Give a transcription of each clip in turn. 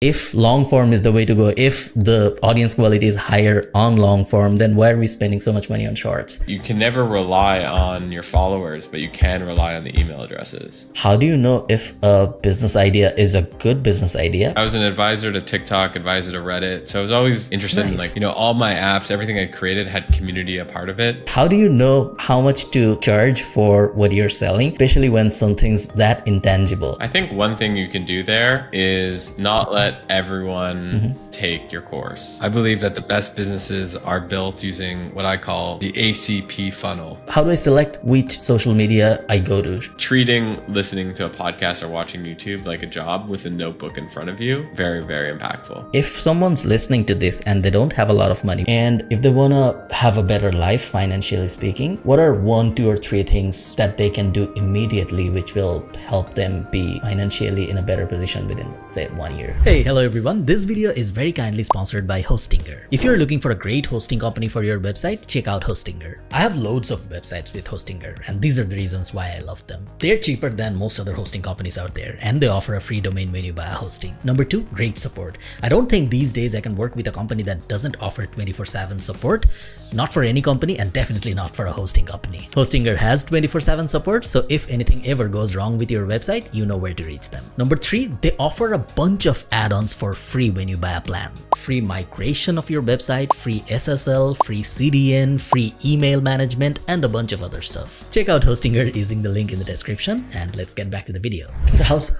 If long form is the way to go, if the audience quality is higher on long form, then why are we spending so much money on shorts? You can never rely on your followers, but you can rely on the email addresses. How do you know if a business idea is a good business idea? I was an advisor to TikTok, advisor to Reddit. So I was always interested in all my apps, everything I created had community a part of it. How do you know how much to charge for what you're selling, especially when something's that intangible? I think one thing you can do there is not let everyone take your course. I believe that the best businesses are built using what I call the ACP funnel. How do I select which social media I go to? Treating listening to a podcast or watching YouTube like a job with a notebook in front of you, very, very impactful. If someone's listening to this and they don't have a lot of money, and if they want to have a better life, financially speaking, what are 1, 2, or 3 things that they can do immediately which will help them be financially in a better position within, say, 1 year? Hey, hello everyone. This video is very kindly sponsored by Hostinger. If you're looking for a great hosting company for your website, check out Hostinger. I have loads of websites with Hostinger, and these are the reasons why I love them. They're cheaper than most other hosting companies out there, and they offer a free domain menu via hosting. Number 2, great support. I don't think these days I can work with a company that doesn't offer 24/7 support. Not for any company, and definitely not for a hosting company. Hostinger has 24/7 support, so if anything ever goes wrong with your website, you know where to reach them. Number 3, they offer a bunch of add-ons for free when you buy a plan. Free migration of your website, free SSL, free CDN, free email management, and a bunch of other stuff. Check out Hostinger using the link in the description, and let's get back to the video. How's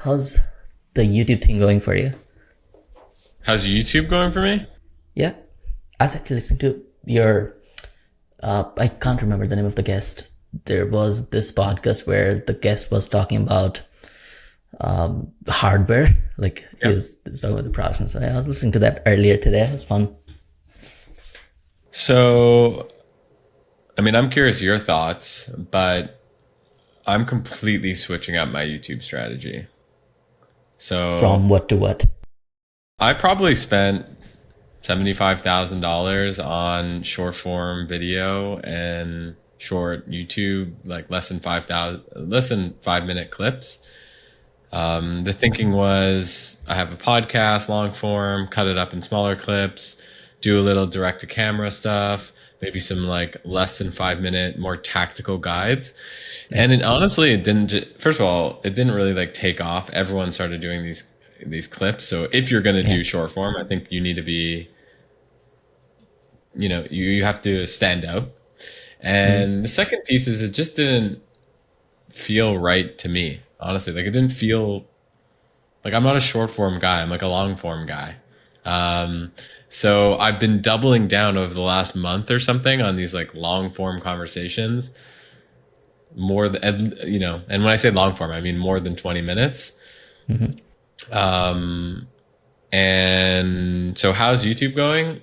the YouTube thing going for you? How's YouTube going for me? Yeah, I was actually listening to your I can't remember the name of the guest. There was this podcast where the guest was talking about hardware, like he was talking about the products, and so I was listening to that earlier today. It was fun. So, I mean, I'm curious your thoughts, but I'm completely switching up my YouTube strategy. So from what to what? I probably spent $75,000 on short form video and short YouTube, like less than 5-minute clips. The thinking was I have a podcast, long form, cut it up in smaller clips, do a little direct to camera stuff, maybe some like less than 5-minute, more tactical guides. And honestly, it didn't, first of all, it didn't really like take off. Everyone started doing these clips. So if you're going to do short form, I think you need to be, you have to stand out. And the second piece is it just didn't feel right to me, honestly. Like it didn't feel like I'm not a short form guy. I'm like a long form guy. So I've been doubling down over the last month or something on these like long form conversations more than, and when I say long form, I mean more than 20 minutes. And so how's YouTube going?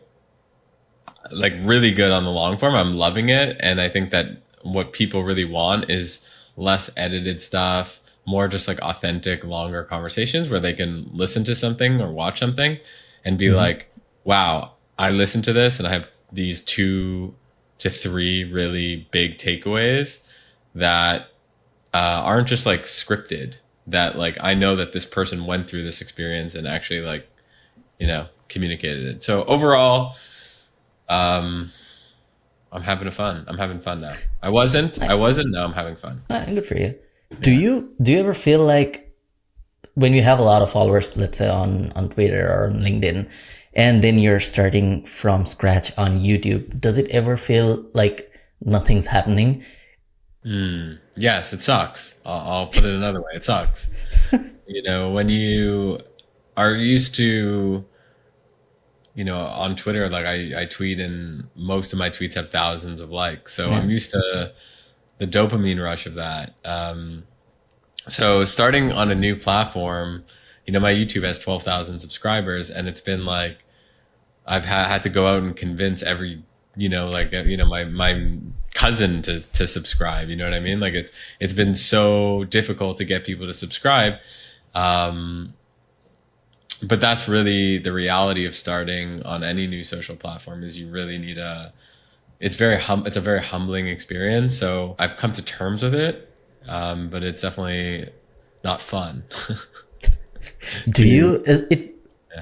Like really good on the long form. I'm loving it. And I think that what people really want is less edited stuff, more just like authentic, longer conversations where they can listen to something or watch something and be like, wow, I listened to this and I have these 2 to 3 really big takeaways that aren't just like scripted, that like I know that this person went through this experience and actually like, communicated it. So overall, I'm having fun. I'm having fun now. I wasn't. Now I'm having fun. Good for you. Do you ever feel like when you have a lot of followers, let's say on Twitter or on LinkedIn, and then you're starting from scratch on YouTube, does it ever feel like nothing's happening? Yes, it sucks. I'll put it another way. It sucks. When you are used to, on Twitter, like I tweet and most of my tweets have thousands of likes. So I'm used to the dopamine rush of that. So starting on a new platform, my YouTube has 12,000 subscribers and it's been like, I've had to go out and convince every, my cousin to subscribe. You know what I mean? Like it's been so difficult to get people to subscribe. But that's really the reality of starting on any new social platform is you really need it's a very humbling experience. So I've come to terms with it. But it's definitely not fun.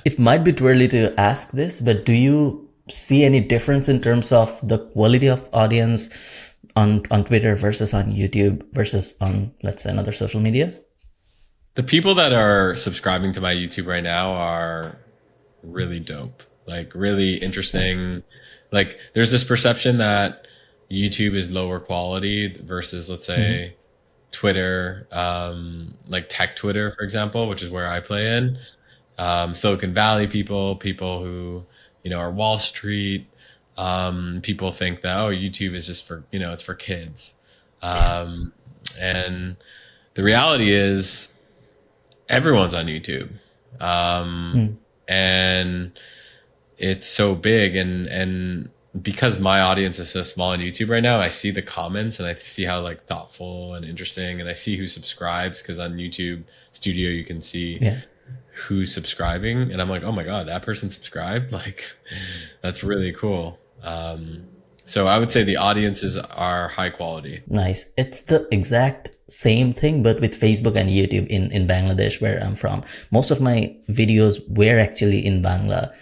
It might be too early to ask this, but do you see any difference in terms of the quality of audience on Twitter versus on YouTube versus on, let's say, another social media? The people that are subscribing to my YouTube right now are really dope, like really interesting. Like there's this perception that YouTube is lower quality versus, let's say, Twitter, like tech Twitter, for example, which is where I play in. Silicon Valley people, people who, are Wall Street. People think that, oh, YouTube is just for, it's for kids. And the reality is everyone's on YouTube. And it's so big. And because my audience is so small on YouTube right now, I see the comments and I see how like thoughtful and interesting, and I see who subscribes, because on YouTube Studio you can see who's subscribing, and I'm like, oh my god, that person subscribed, like that's really cool. So I would say the audiences are high quality. Nice. It's the exact same thing, but with Facebook and YouTube in Bangladesh, where I'm from. Most of my videos were actually in Bangla,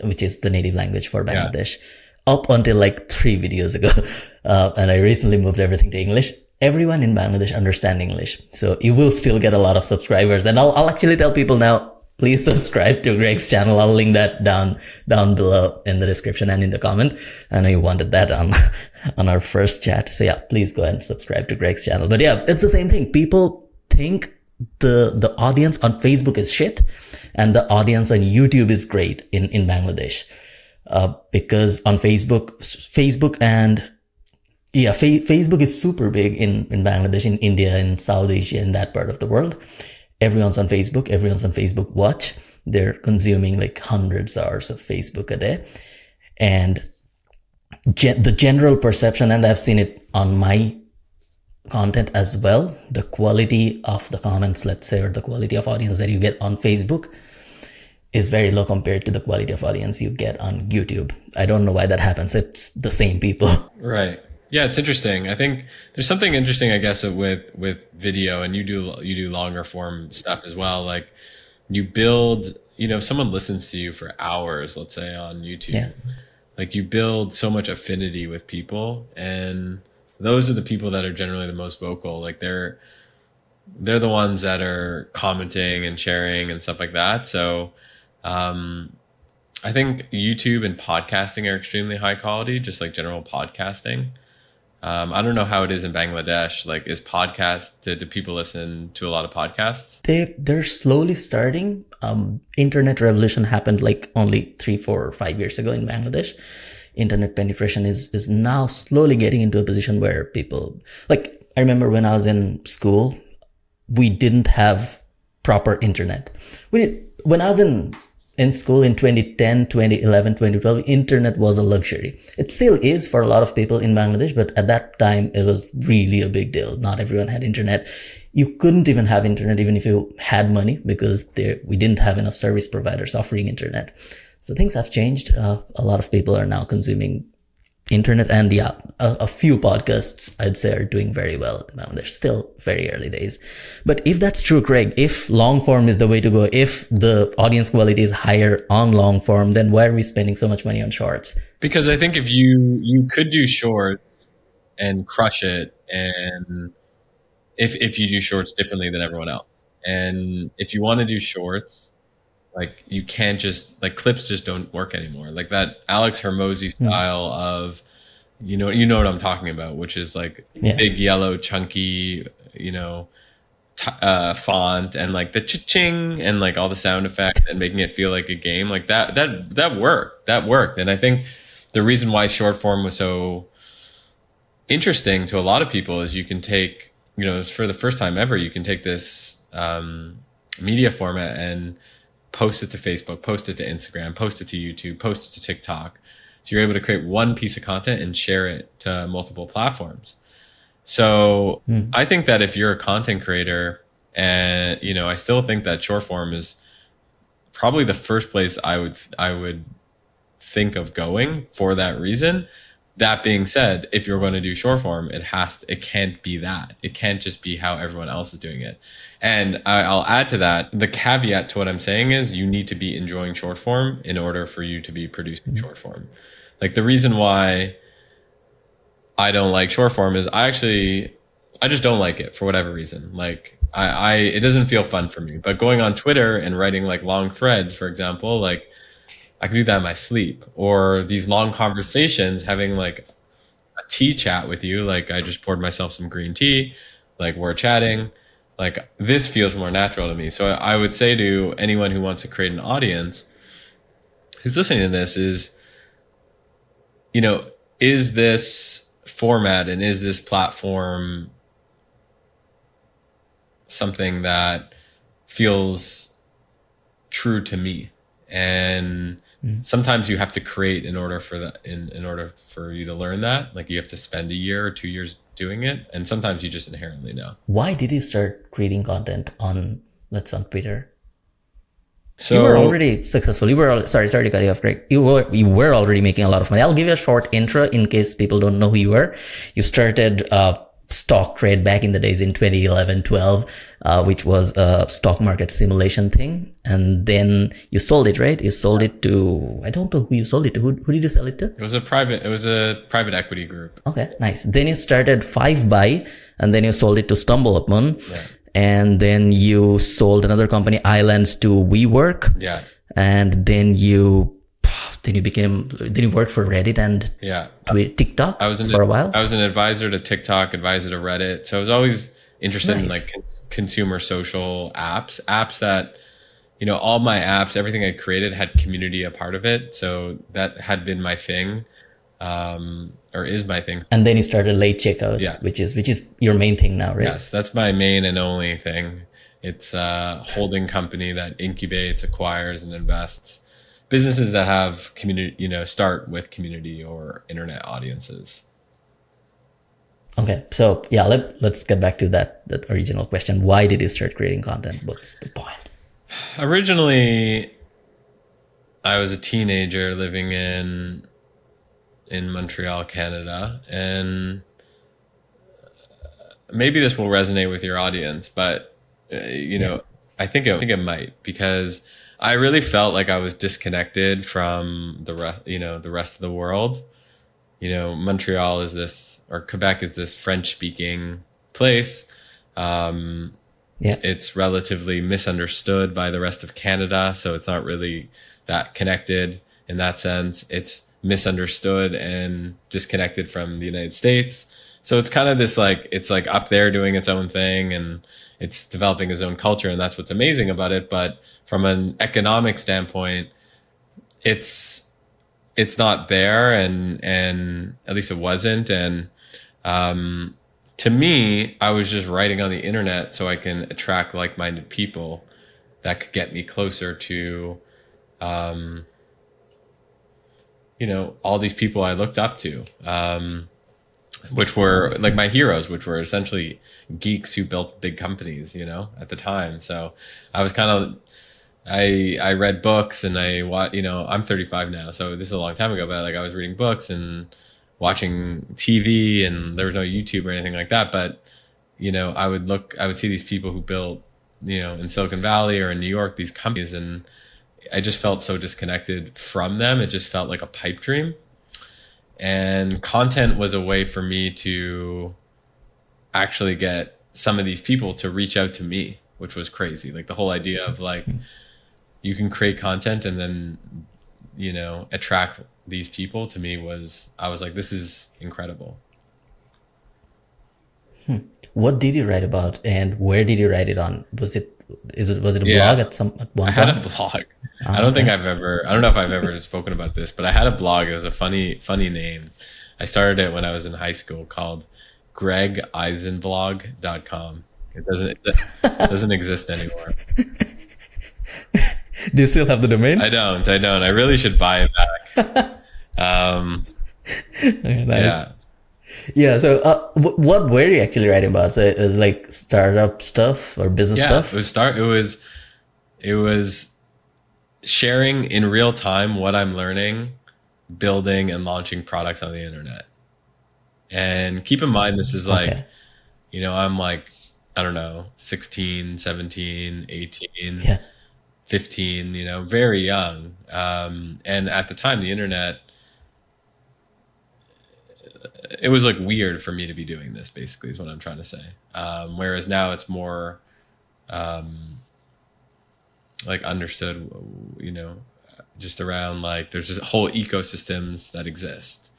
which is the native language for Bangladesh, up until like 3 videos ago. And I recently moved everything to English. Everyone in Bangladesh understands English, so you will still get a lot of subscribers. And I'll actually tell people now, please subscribe to Greg's channel. I'll link that down below in the description and in the comment. I know you wanted that on our first chat. So yeah, please go ahead and subscribe to Greg's channel. But yeah, it's the same thing. People think the audience on Facebook is shit and the audience on YouTube is great in Bangladesh. Because on Facebook and Facebook is super big in Bangladesh, in India, in South Asia, in that part of the world. Everyone's on Facebook. Everyone's on Facebook Watch. They're consuming like hundreds of hours of Facebook a day. And the general perception, and I've seen it on my content as well, the quality of the comments, let's say, or the quality of audience that you get on Facebook is very low compared to the quality of audience you get on YouTube. I don't know why that happens. It's the same people. Right. Yeah, it's interesting. I think there's something interesting, I guess, with video, and you do longer form stuff as well. Like you build, if someone listens to you for hours, let's say on YouTube, like you build so much affinity with people, and those are the people that are generally the most vocal. Like they're the ones that are commenting and sharing and stuff like that. So I think YouTube and podcasting are extremely high quality, just like general podcasting. I don't know how it is in Bangladesh. Like, is do people listen to a lot of podcasts? They're slowly starting. Internet revolution happened like only 3, 4, or 5 years ago in Bangladesh. Internet penetration is now slowly getting into a position where people, like, I remember when I was in school, we didn't have proper internet. When I was in school in 2010, 2011, 2012, internet was a luxury. It still is for a lot of people in Bangladesh, but at that time, it was really a big deal. Not everyone had internet. You couldn't even have internet even if you had money, because we didn't have enough service providers offering internet. So things have changed. A lot of people are now consuming internet, and a few podcasts I'd say are doing very well. Now they're still very early days, but if that's true, Craig, if long form is the way to go, if the audience quality is higher on long form, then why are we spending so much money on shorts? Because I think if you could do shorts and crush it, and if you do shorts differently than everyone else, and if you want to do shorts, like you can't just, like, clips just don't work anymore. Like that Alex Hermosi style of, you know what I'm talking about, which is like big yellow chunky, font, and like the cha-ching and like all the sound effects and making it feel like a game, like that worked. And I think the reason why short form was so interesting to a lot of people is you can take, for the first time ever, you can take this media format and post it to Facebook, post it to Instagram, post it to YouTube, post it to TikTok. So you're able to create one piece of content and share it to multiple platforms. So I think that if you're a content creator, and I still think that short form is probably the first place I would think of going for that reason. That being said, if you're going to do short form, it can't be that. It can't just be how everyone else is doing it. And I'll add to that, the caveat to what I'm saying is you need to be enjoying short form in order for you to be producing short form. Like the reason why I don't like short form is I just don't like it for whatever reason. Like it doesn't feel fun for me. But going on Twitter and writing like long threads, for example, like I can do that in my sleep. Or these long conversations, having like a tea chat with you. Like I just poured myself some green tea, like we're chatting. Like this feels more natural to me. So I would say to anyone who wants to create an audience who's listening to this is, is this format and is this platform something that feels true to me? And sometimes you have to create in order for that, in order for you to learn that. Like you have to spend a year or 2 years doing it, and sometimes you just inherently know. Why did you start creating content on Twitter? So you were already successful. You were sorry to cut you off, Greg. You were already making a lot of money. I'll give you a short intro in case people don't know who you were. You started stock trade back in the days in 2011-12, which was a stock market simulation thing, and then you sold it, right? You sold it to, I don't know who you sold it to. Who did you sell it to? It was a private equity group. Okay, nice. Then you started 5buy, and then you sold it to StumbleUpon. Yeah. And then you sold another company, Islands, to WeWork. Yeah. And then you worked for Reddit and TikTok for a while. I was an advisor to TikTok, advisor to Reddit. So I was always interested in like consumer social apps that, all my apps, everything I created had community a part of it. So that had been my thing, or is my thing. And then you started Late Checkout, yes. which is your main thing now, right? Yes, that's my main and only thing. It's a holding company that incubates, acquires, and invests businesses that have community, start with community or internet audiences. Okay, so yeah, let's get back to that original question. Why did you start creating content? What's the point? Originally, I was a teenager living in Montreal, Canada, and maybe this will resonate with your audience, but I think it might, because I really felt like I was disconnected from the rest of the world. Montreal is this, or Quebec is this French-speaking place. It's relatively misunderstood by the rest of Canada, so it's not really that connected in that sense. It's misunderstood and disconnected from the United States. So it's kind of this it's like up there doing its own thing, and it's developing its own culture, and that's what's amazing about it. But from an economic standpoint, it's not there, and at least it wasn't. And to me, I was just writing on the internet so I can attract like-minded people that could get me closer to all these people I looked up to, which were like my heroes, which were essentially geeks who built big companies, at the time. So I was I read books, and I'm 35 now, so this is a long time ago, but I was reading books and watching TV, and there was no YouTube or anything like that. But, I would see these people who built, in Silicon Valley or in New York, these companies, and I just felt so disconnected from them. It just felt like a pipe dream. And content was a way for me to actually get some of these people to reach out to me, which was crazy. Like the whole idea of you can create content and then, attract these people to me I was like, this is incredible. What did you write about, and where did you write it on? Was it a blog at one time? I had a blog. I don't know if I've ever spoken about this, but I had a blog. It was a funny name. I started it when I was in high school, called gregisenblog.com. It doesn't exist anymore. Do you still have the domain? I don't. I really should buy it back. Okay, nice. Yeah. So, what were you actually writing about? So it was like startup stuff or business stuff? It was sharing in real time what I'm learning building and launching products on the internet. And keep in mind, this is like, Okay. I'm like, I don't know, 16, 17, 18, Yeah. 15, very young. And at the time, the internet, it was like weird for me to be doing this, basically, is what I'm trying to say. Whereas now it's more like understood, just around like there's just whole ecosystems that exist.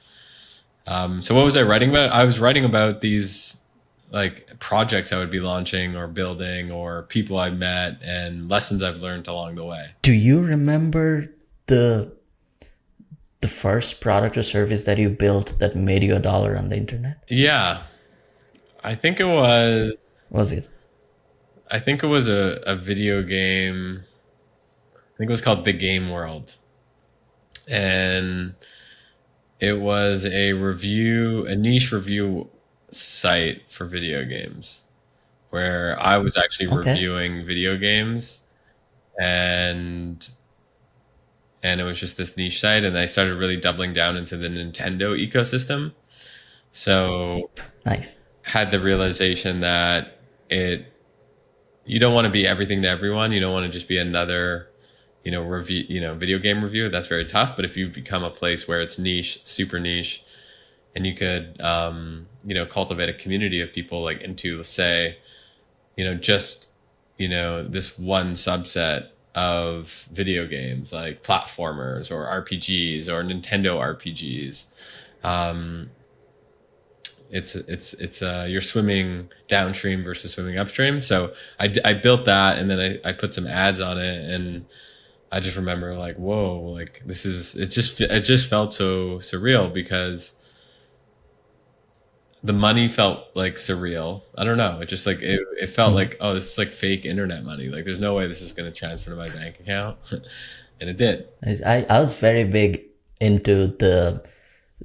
So what was I writing about? I was writing about these like projects I would be launching or building or people I met and lessons I've learned along the way. Do you remember the the first product or service that you built that made you $1 on the internet? Yeah, I think it was Was it? I think it was a video game. I think it was called The Game World. And it was a niche review site for video games where I was actually Okay. reviewing video games and it was just this niche site and I started really doubling down into the Nintendo ecosystem. So Nice. had the realization that it you don't want to be everything to everyone. You don't want to just be another, review, video game review. That's very tough. But if you become a place where it's niche, super niche, and you could, cultivate a community of people like into, let's say, just, this one subset of video games like platformers or RPGs or Nintendo RPGs. You're swimming downstream versus swimming upstream. So I built that and then I put some ads on it and I just remember like, whoa, like it just felt so surreal because the money felt like surreal. I don't know. It just like, it felt like, oh, this is like fake internet money. Like there's no way this is going to transfer to my bank account. And it did. I was very big into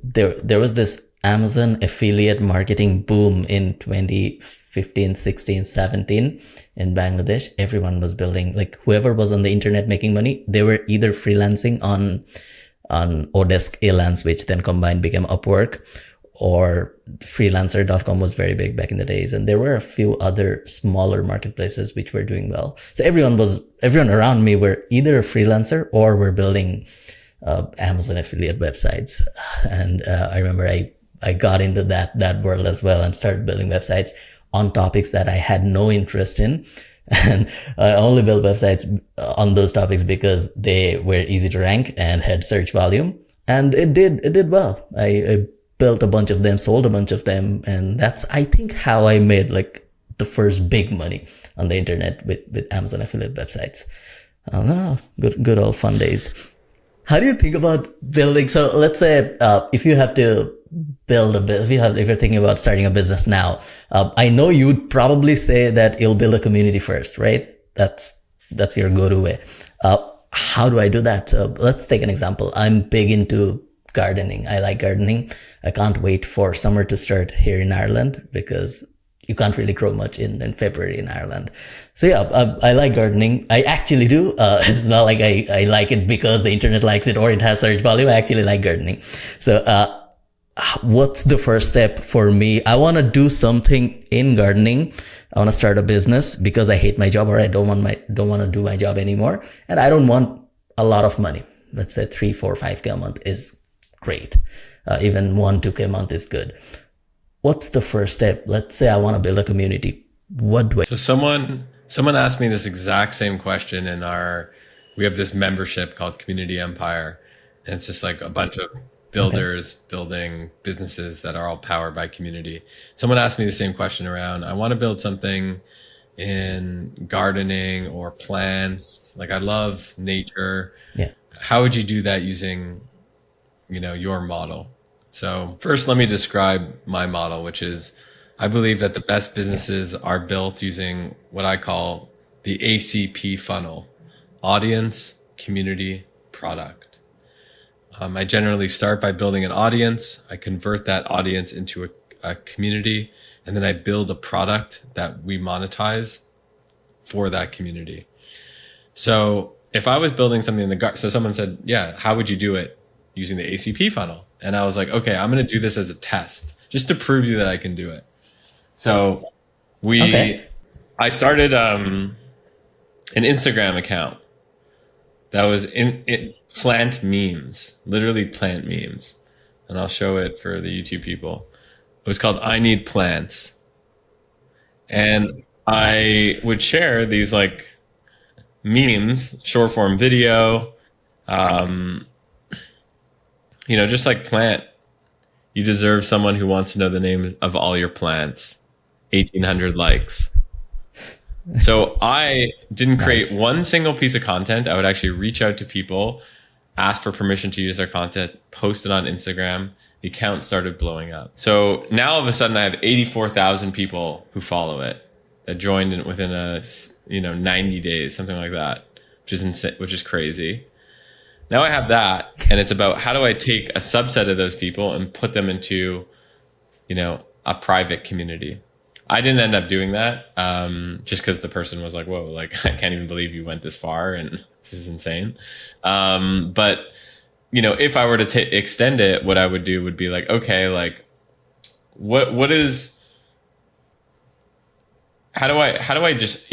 there was this Amazon affiliate marketing boom in 2015, 16, 17 in Bangladesh. Everyone was building, like whoever was on the internet making money, they were either freelancing on Odesk Elance, which then combined became Upwork, or freelancer.com was very big back in the days. And there were a few other smaller marketplaces which were doing well. So everyone around me were either a freelancer or were building Amazon affiliate websites. And I remember I got into that world as well and started building websites on topics that I had no interest in. And I only built websites on those topics because they were easy to rank and had search volume. And it did well. I built a bunch of them, sold a bunch of them. And that's, I think, how I made like the first big money on the internet with Amazon affiliate websites. Oh, good old fun days. How do you think about building? So let's say if you have to build a business, if you're thinking about starting a business now, I know you'd probably say that you'll build a community first, right? That's your go-to way. How do I do that? Let's take an example. I'm big into gardening. I like gardening. I can't wait for summer to start here in Ireland because you can't really grow much in February in Ireland. So yeah, I like gardening. I actually do. It's not like I like it because the internet likes it or it has search volume. I actually like gardening. So, what's the first step for me? I want to do something in gardening. I want to start a business because I hate my job or I don't want to do my job anymore. And I don't want a lot of money. Let's say 3, 4, 5K a month is great. Even 1, 2K a month is good. What's the first step? Let's say I want to build a community. What do I? So someone asked me this exact same question in we have this membership called Community Empire. And it's just like a bunch of builders building businesses that are all powered by community. Someone asked me the same question around, I want to build something in gardening or plants. Like I love nature. Yeah. How would you do that using, your model? So first, let me describe my model, which is I believe that the best businesses are built using what I call the ACP funnel: audience, community, product. I generally start by building an audience. I convert that audience into a community, and then I build a product that we monetize for that community. So if I was building something in the garden, so someone said, yeah, how would you do it? using the ACP funnel. And I was like, okay, I'm going to do this as a test just to prove you that I can do it. So Okay. I started an Instagram account that was plant memes, literally plant memes. And I'll show it for the YouTube people. It was called I Need Plants. And I Nice. would share these like memes, short form video, um, just like plant. You deserve someone who wants to know the name of all your plants. 1,800 likes. So I didn't create Nice. one single piece of content. I would actually reach out to people, ask for permission to use their content, post it on Instagram. The account started blowing up. So now all of a sudden I have 84,000 people who follow it that joined within 90 days, something like that, which is insane, which is crazy. Now I have that, and it's about how do I take a subset of those people and put them into, a private community. I didn't end up doing that just because the person was like, whoa, like I can't even believe you went this far and this is insane. But, if I were to extend it, what I would do would be like, okay, like how do I just,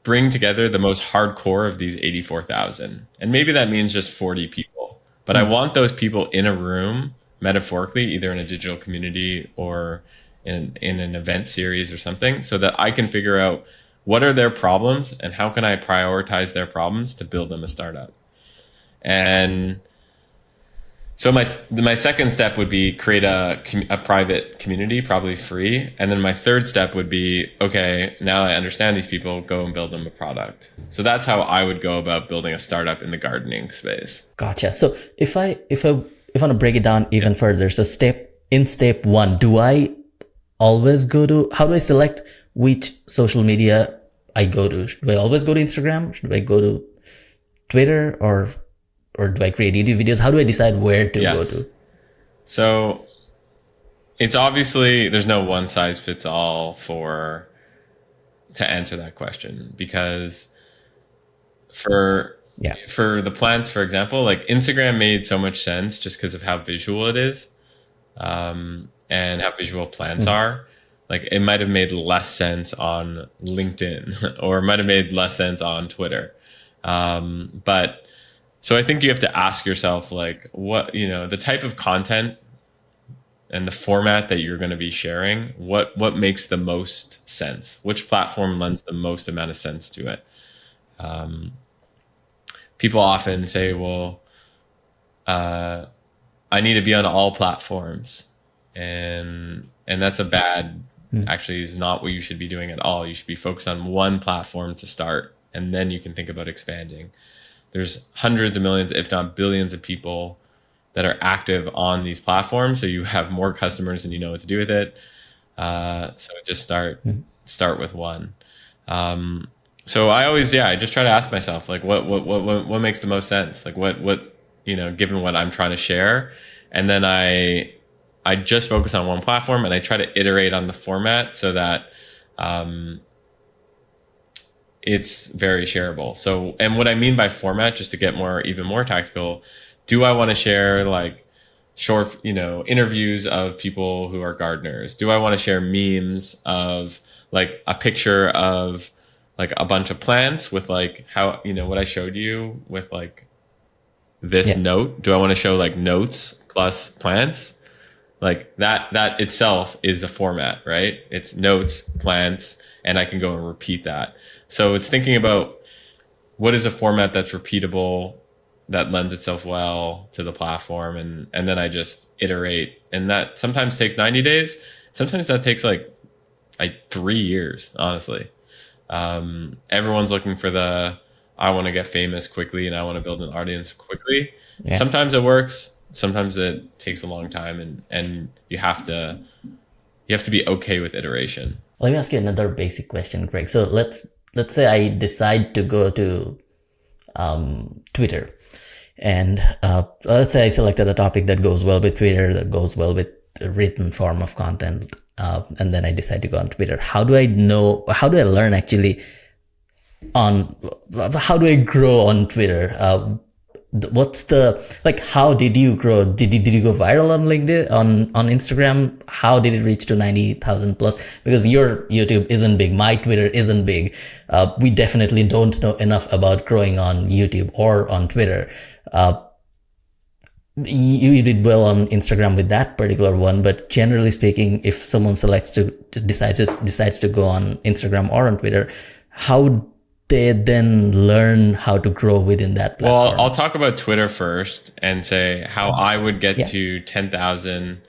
bring together the most hardcore of these 84,000? And maybe that means just 40 people, but I want those people in a room, metaphorically, either in a digital community or in an event series or something, so that I can figure out what are their problems and how can I prioritize their problems to build them a startup. And so my second step would be create a private community, probably free. And then my third step would be, okay, now I understand these people, go and build them a product. So that's how I would go about building a startup in the gardening space. Gotcha. So if I want to break it down even further, so step one, do I always how do I select which social media I go to? Do I always go to Instagram? Should I go to Twitter, or do I create YouTube videos? How do I decide where to go to? So it's obviously, there's no one size fits all to answer that question, because for the plants, for example, like Instagram made so much sense just because of how visual it is, and how visual plants are. Like it might have made less sense on LinkedIn or it might have made less sense on Twitter. But so I think you have to ask yourself, like, what, the type of content and the format that you're going to be sharing, what makes the most sense? Which platform lends the most amount of sense to it? People often say, well, I need to be on all platforms. And that's actually is not what you should be doing at all. You should be focused on one platform to start, and then you can think about expanding. There's hundreds of millions, if not billions of people that are active on these platforms. So you have more customers and you know what to do with it. So just start with one. So I just try to ask myself, like, what makes the most sense? Like what, given what I'm trying to share. And then I just focus on one platform and I try to iterate on the format so that, it's very shareable. So, and what I mean by format, just to get even more tactical, do I want to share like short, interviews of people who are gardeners? Do I want to share memes of like a picture of like a bunch of plants with like how, what I showed you with like this note? Do I want to show like notes plus plants? Like that itself is a format, right? It's notes, plants, and I can go and repeat that. So it's thinking about what is a format that's repeatable, that lends itself well to the platform, and then I just iterate. And that sometimes takes 90 days. Sometimes that takes like 3 years, honestly. Everyone's looking for I want to get famous quickly and I want to build an audience quickly. Yeah. Sometimes it works. Sometimes it takes a long time, and you have to be okay with iteration. Let me ask you another basic question, Greg. So let's say I decide to go to Twitter, and let's say I selected a topic that goes well with Twitter, that goes well with the written form of content, and then I decide to go on Twitter. How do I learn actually how do I grow on Twitter? what's the, like, how did you grow? Did you go viral on LinkedIn, on Instagram? How did it reach to 90,000 plus? Because your YouTube isn't big, my Twitter isn't big. We definitely don't know enough about growing on YouTube or on Twitter. You did well on Instagram with that particular one, but generally speaking, if someone decides to go on Instagram or on Twitter, how they then learn how to grow within that platform? Well, I'll talk about Twitter first and say how I would get Yeah. to 10,000.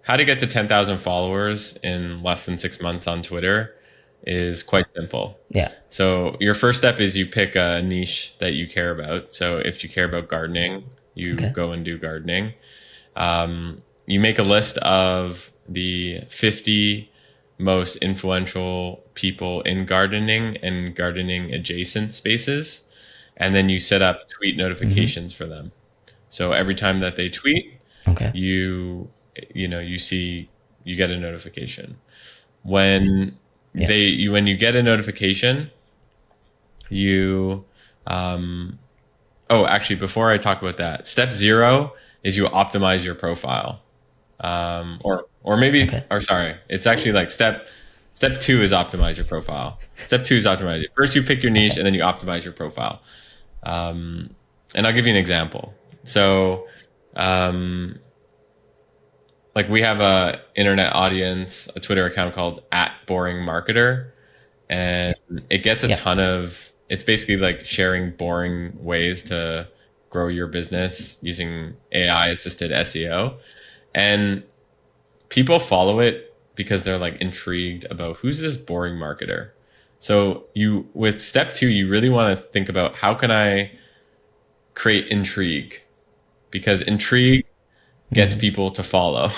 How to get to 10,000 followers in less than 6 months on Twitter is quite simple. Yeah. So your first step is you pick a niche that you care about. So if you care about gardening, you go and do gardening. You make a list of the 50 most influential people in gardening and gardening adjacent spaces. And then you set up tweet notifications for them. So every time that they tweet, you get a notification. When when you get a notification, you actually, before I talk about that, step 0 is you optimize your profile. It's actually like step 2 is optimize your profile. Step 2 is optimize it. First, you pick your niche, and then you optimize your profile. And I'll give you an example. So, like we have a internet audience, a Twitter account called @BoringMarketer, and it gets a ton of. It's basically like sharing boring ways to grow your business using AI assisted SEO. And people follow it because they're like intrigued about who's this boring marketer. So with step 2, you really want to think about how can I create intrigue, because intrigue gets people to follow.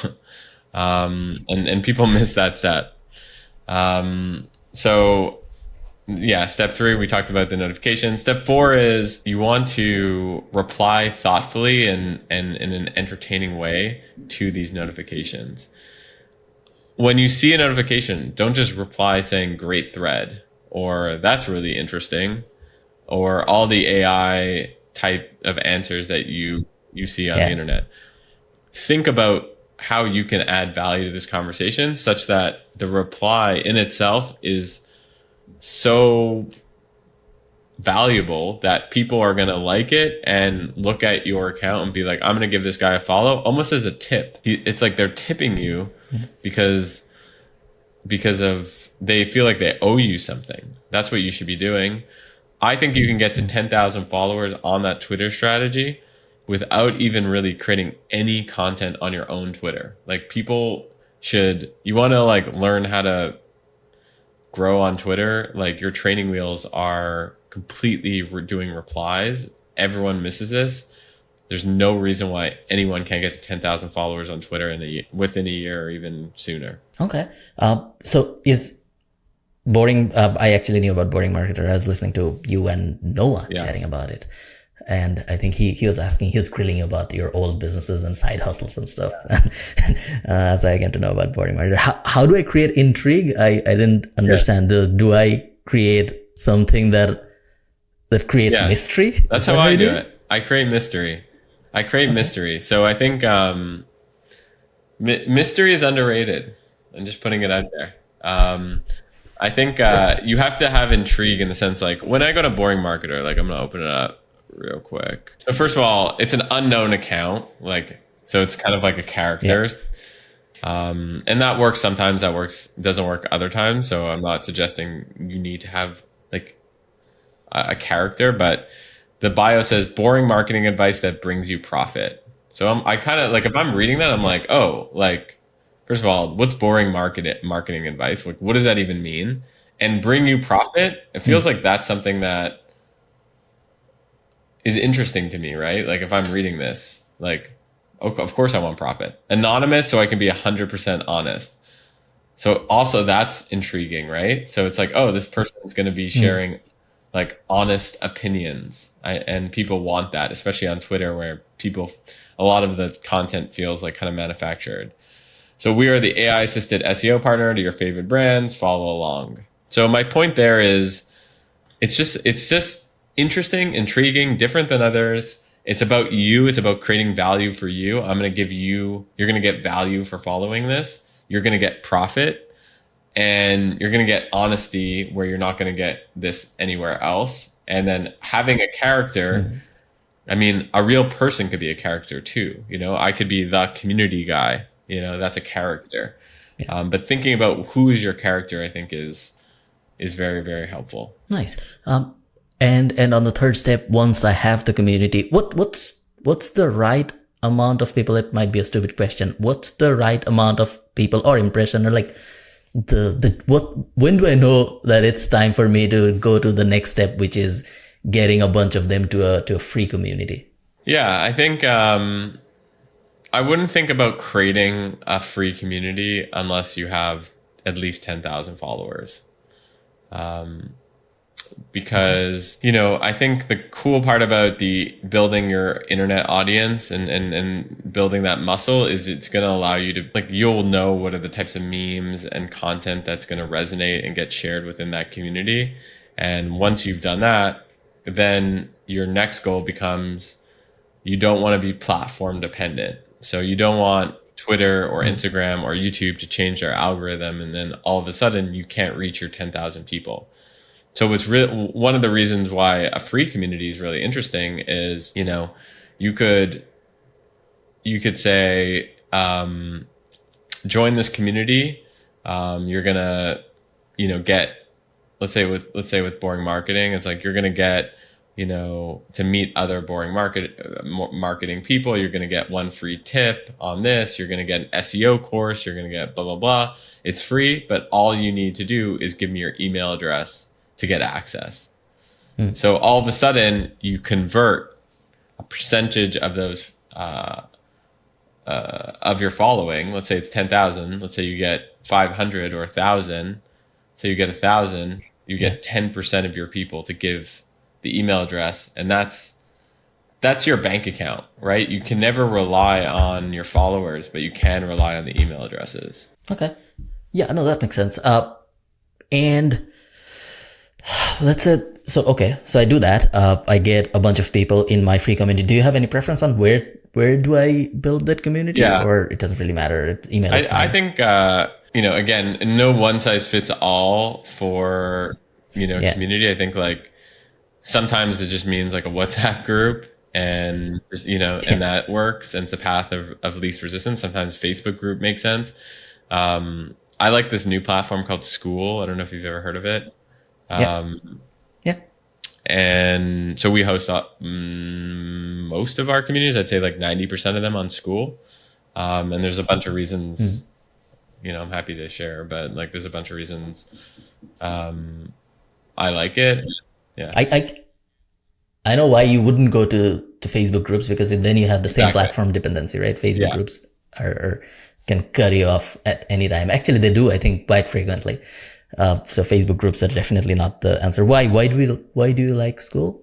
And people miss that step. Step 3, we talked about the notification. Step 4 is you want to reply thoughtfully and in an entertaining way to these notifications. When you see a notification, don't just reply saying great thread or that's really interesting or all the AI type of answers that you see on the internet. Think about how you can add value to this conversation such that the reply in itself is so valuable that people are going to like it and look at your account and be like, I'm going to give this guy a follow, almost as a tip. It's like they're tipping you because of they feel like they owe you something. That's what you should be doing. I think you can get to 10,000 followers on that Twitter strategy without even really creating any content on your own Twitter. Like you want to like learn how to grow on Twitter. Like your training wheels are completely doing replies. Everyone misses this. There's no reason why anyone can't get to 10,000 followers on Twitter within a year or even sooner. Okay. So is boring, I actually knew about Boring Marketer. I was listening to you and Noah chatting about it. And I think he was grilling you about your old businesses and side hustles and stuff. So I get to know about Boring Marketer. How do I create intrigue? I didn't understand. Do I create something that creates mystery? That's how I do it. I create mystery. Mystery. So I think mystery is underrated. I'm just putting it out there. I think you have to have intrigue in the sense like when I go to Boring Marketer, like I'm going to open it up real quick. So first of all, it's an unknown account, so it's kind of like a character. And that works sometimes, doesn't work other times. So I'm not suggesting you need to have like a character, but the bio says boring marketing advice that brings you profit. So I kind of like, if I'm reading that, I'm like, oh, like, first of all, what's boring marketing advice? Like, what does that even mean? And bring you profit? It feels like that's something that is interesting to me, right? Like if I'm reading this, like, of course I want profit. Anonymous, so I can be 100% honest. So also that's intriguing, right? So it's like, oh, this person is going to be sharing like honest opinions. And people want that, especially on Twitter where a lot of the content feels like kind of manufactured. So we are the AI assisted SEO partner to your favorite brands. Follow along. So my point there is it's just interesting, intriguing, different than others. It's about you. It's about creating value for you. I'm going to give you, you're going to get value for following this. You're going to get profit, and you're going to get honesty where you're not going to get this anywhere else. And then having a character, I mean, a real person could be a character too. You know, I could be the community guy, you know, that's a character. But thinking about who is your character, I think is very, very helpful. Nice. And on the third step, once I have the community, what's the right amount of people? It might be a stupid question. What's the right amount of people or impression, or like when do I know that it's time for me to go to the next step, which is getting a bunch of them to a free community? Yeah, I think I wouldn't think about creating a free community unless you have at least 10,000 followers. Because, you know, I think the cool part about the building your internet audience and building that muscle is it's going to allow you to, like, you'll know what are the types of memes and content that's going to resonate and get shared within that community. And once you've done that, then your next goal becomes, you don't want to be platform dependent. So you don't want Twitter or Instagram or YouTube to change their algorithm, and then all of a sudden you can't reach your 10,000 people. So what's one of the reasons why a free community is really interesting is, you know, you could say, join this community. You're gonna, you know, get, let's say with boring marketing, it's like you're gonna get, you know, to meet other boring marketing people. You're gonna get one free tip on this. You're gonna get an SEO course. You're gonna get blah blah blah. It's free, but all you need to do is give me your email address to get access. So all of a sudden you convert a percentage of those of your following. Let's say it's 10,000. Let's say you get 500 or 1,000. So you get 1,000. You get 10% of your people to give the email address, and that's your bank account, right? You can never rely on your followers, but you can rely on the email addresses. Okay. Yeah, no, that makes sense. And let's say, so I do that. I get a bunch of people in my free community. Do you have any preference on where do I build that community? Yeah. Or it doesn't really matter? Email is fine. I think, you know, again, no one size fits all for, you know, community. I think like sometimes it just means like a WhatsApp group, and, you know, and that works, and it's the path of least resistance. Sometimes Facebook group makes sense. I like this new platform called School. I don't know if you've ever heard of it. Yeah. And so we host most of our communities. I'd say like 90% of them on School. And there's a bunch of reasons, you know, I'm happy to share, but like there's a bunch of reasons I like it. Yeah. I know why you wouldn't go to Facebook groups, because then you have the same Exactly. platform dependency, right? Facebook groups can cut you off at any time. Actually, they do, I think, quite frequently. So Facebook groups are definitely not the answer. Why do you like School,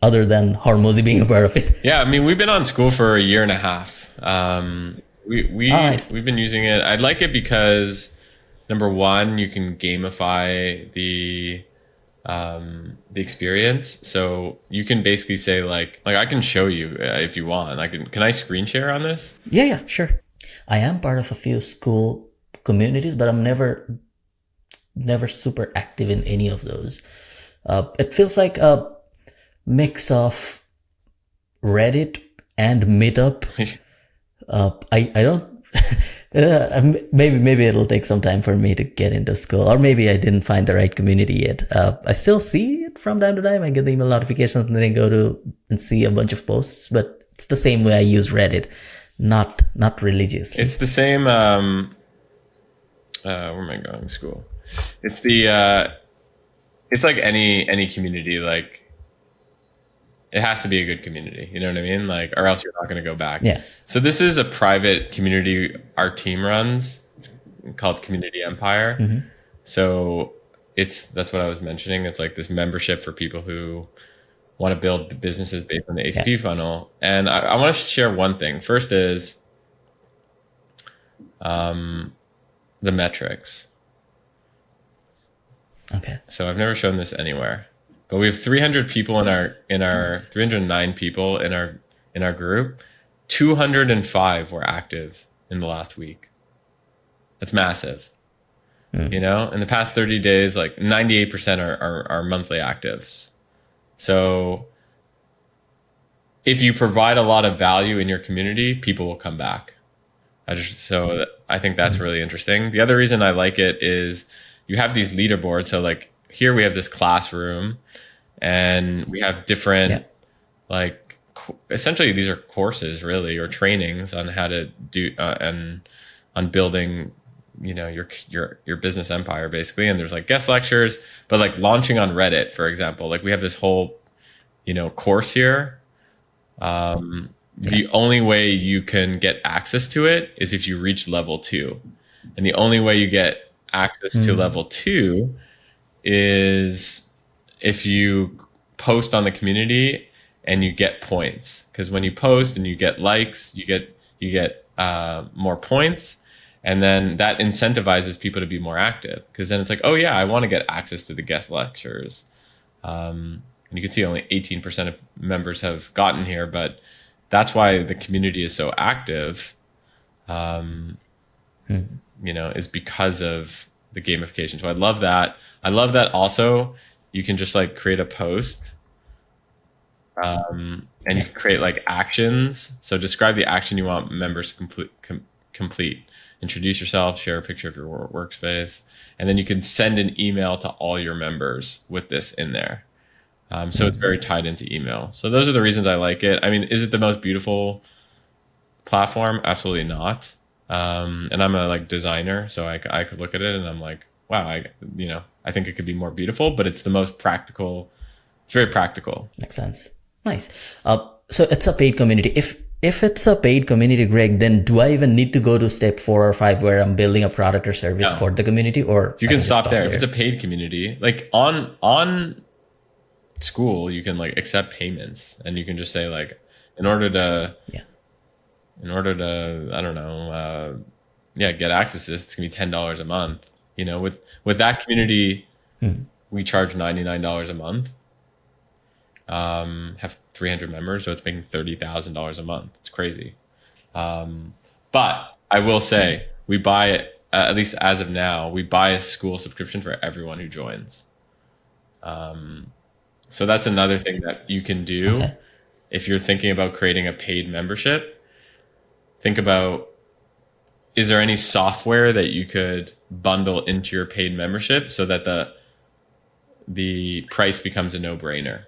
other than Hormozy being a part of it? Yeah, I mean, we've been on School for a year and a half. Nice. We've been using it. I like it because, number one, you can gamify the experience. So you can basically say like I can show you if you want. Can I screen share on this? Yeah, sure. I am part of a few School communities, but I'm never super active in any of those. It feels like a mix of Reddit and Meetup. I don't. Maybe it'll take some time for me to get into School, or maybe I didn't find the right community yet. I still see it from time to time. I get the email notifications and then go to and see a bunch of posts, but it's the same way I use Reddit, not religiously. It's the same. Where am I going? School. It's the. It's like any community. Like, it has to be a good community. You know what I mean? Like, or else you're not going to go back. Yeah. So this is a private community our team runs called Community Empire. Mm-hmm. So that's what I was mentioning. It's like this membership for people who want to build businesses based on the ACP funnel. And I want to share one thing. First is the metrics. Okay. So I've never shown this anywhere. but we have 300 people in our Nice. 309 people in our group. 205 were active in the last week. That's massive. You know, in the past 30 days, like 98% are monthly actives. So if you provide a lot of value in your community, people will come back. I think that's really interesting. The other reason I like it is you have these leaderboards. So like here we have this classroom and we have different Yeah. like essentially these are courses really or trainings on how to do and on building your business empire basically. And there's like guest lectures, but like launching on Reddit, for example, like we have this whole course here. Yeah. The only way you can get access to it is if you reach level 2, and the only way you get access to level 2 is if you post on the community and you get points, because when you post and you get likes, you get more points, and then that incentivizes people to be more active, because then it's like, oh yeah, I want to get access to the guest lectures. And you can see only 18% of members have gotten here, but that's why the community is so active, is because of the gamification. So I love that. I love that also you can just like create a post, and you can create like actions. So describe the action you want members to complete. Introduce yourself, share a picture of your workspace, and then you can send an email to all your members with this in there. So it's very tied into email. So those are the reasons I like it. I mean, is it the most beautiful platform? Absolutely not. And I'm a like designer, so I could look at it and I'm like, wow, I think it could be more beautiful, but it's the most practical. It's very practical. Makes sense. Nice. So it's a paid community. If it's a paid community, Greg, then do I even need to go to step 4 or 5 where I'm building a product or service for the community, or you can stop there? If it's a paid community, like on School, you can like accept payments, and you can just say like, in order to I don't know, get access to this, it's gonna be $10 a month. With that community, we charge $99 a month. Have 300 members, so it's making $30,000 a month. It's crazy. But I will say, we buy at least as of now, we buy a school subscription for everyone who joins. So that's another thing that you can do. Okay. If you're thinking about creating a paid membership, think about, is there any software that you could bundle into your paid membership so that the price becomes a no-brainer?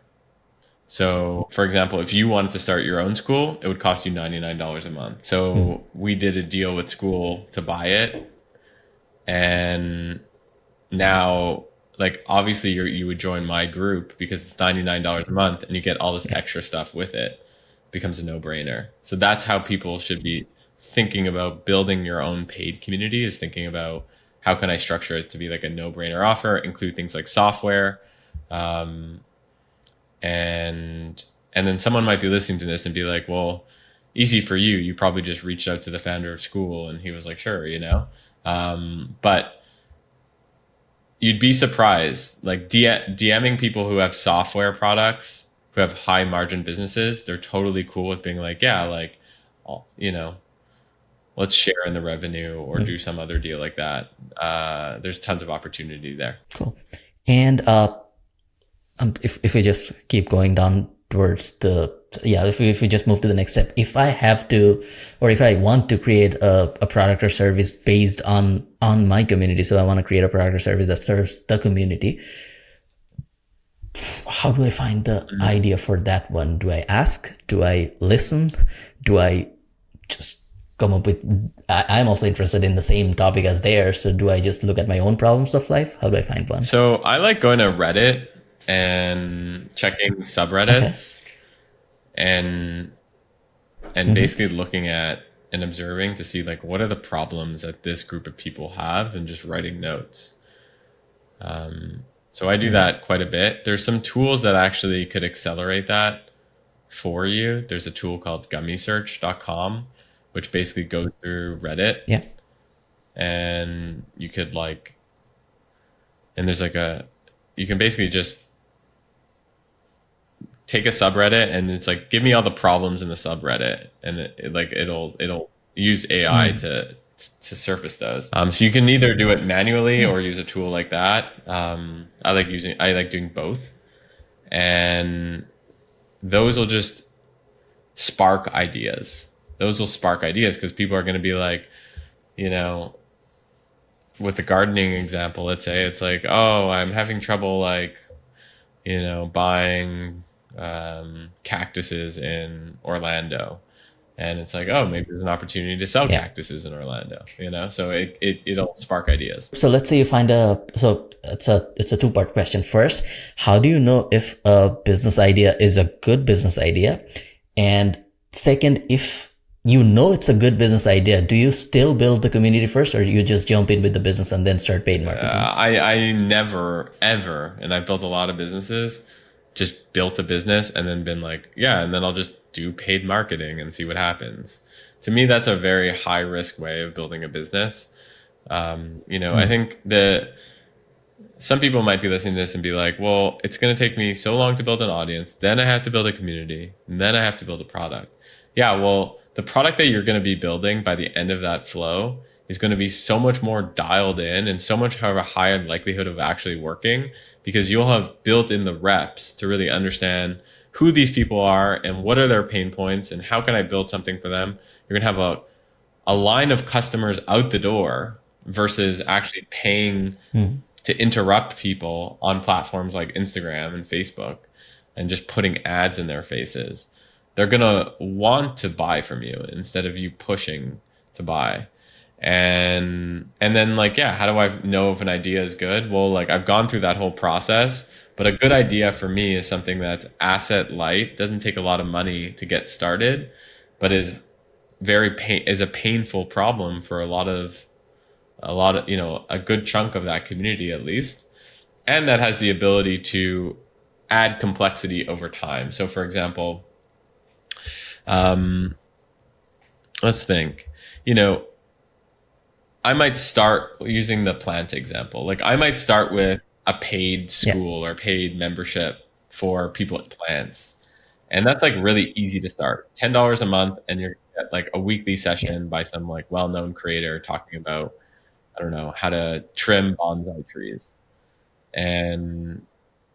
So, for example, if you wanted to start your own school, it would cost you $99 a month. So we did a deal with school to buy it. And now, like, obviously you would join my group because it's $99 a month and you get all this extra stuff with it. It becomes a no-brainer. So that's how people should be thinking about building your own paid community, is thinking about, how can I structure it to be like a no-brainer offer, include things like software, and then someone might be listening to this and be like, well, easy for you. You probably just reached out to the founder of school and he was like, sure, but you'd be surprised, like DMing people who have software products, who have high margin businesses. They're totally cool with being like, yeah, like, let's share in the revenue or do some other deal like that. There's tons of opportunity there. Cool. And if we just keep going down towards if we just move to the next step, if I have to, or if I want to create a product or service based on my community, so I want to create a product or service that serves the community, how do I find the idea for that one? Do I ask? Do I listen? Do I just come up with, I'm also interested in the same topic as theirs, so do I just look at my own problems of life? How do I find one? So I like going to Reddit and checking subreddits, and basically looking at and observing to see like, what are the problems that this group of people have, and just writing notes. So I do that quite a bit. There's some tools that actually could accelerate that for you. There's a tool called gummysearch.com, which basically goes through Reddit. Yeah. And you could and there's like you can basically just take a subreddit and it's like, give me all the problems in the subreddit, and it'll use AI to surface those. So you can either do it manually or Nice. use a tool like that. I like doing both, and those will just spark ideas. Those will spark ideas because people are going to be like, you know, with the gardening example, let's say it's like, oh, I'm having trouble like, buying cactuses in Orlando. And it's like, oh, maybe there's an opportunity to sell Yeah. cactuses in Orlando, So it'll spark ideas. So let's say you find so it's a two-part question. First, how do you know if a business idea is a good business idea? And second, if you know it's a good business idea, do you still build the community first, or do you just jump in with the business and then start paid marketing? I never, ever, and I've built a lot of businesses, just built a business and then been like, yeah, and then I'll just do paid marketing and see what happens. To me, that's a very high risk way of building a business. I think that some people might be listening to this and be like, well, it's going to take me so long to build an audience. Then I have to build a community. And then I have to build a product. Yeah, well, the product that you're going to be building by the end of that flow is going to be so much more dialed in and so much have a higher likelihood of actually working, because you'll have built in the reps to really understand who these people are and what are their pain points and how can I build something for them. You're going to have a line of customers out the door versus actually paying to interrupt people on platforms like Instagram and Facebook and just putting ads in their faces. They're going to want to buy from you instead of you pushing to buy. And then like, yeah, how do I know if an idea is good? Well, like I've gone through that whole process, but a good idea for me is something that's asset light, doesn't take a lot of money to get started, but is a painful problem for a lot of, a good chunk of that community at least. And that has the ability to add complexity over time. So for example, let's think, I might start using the plant example. Like I might start with a paid school or paid membership for people at plants. And that's like really easy to start. $10 a month and you're at like a weekly session by some like well-known creator talking about, I don't know, how to trim bonsai trees. And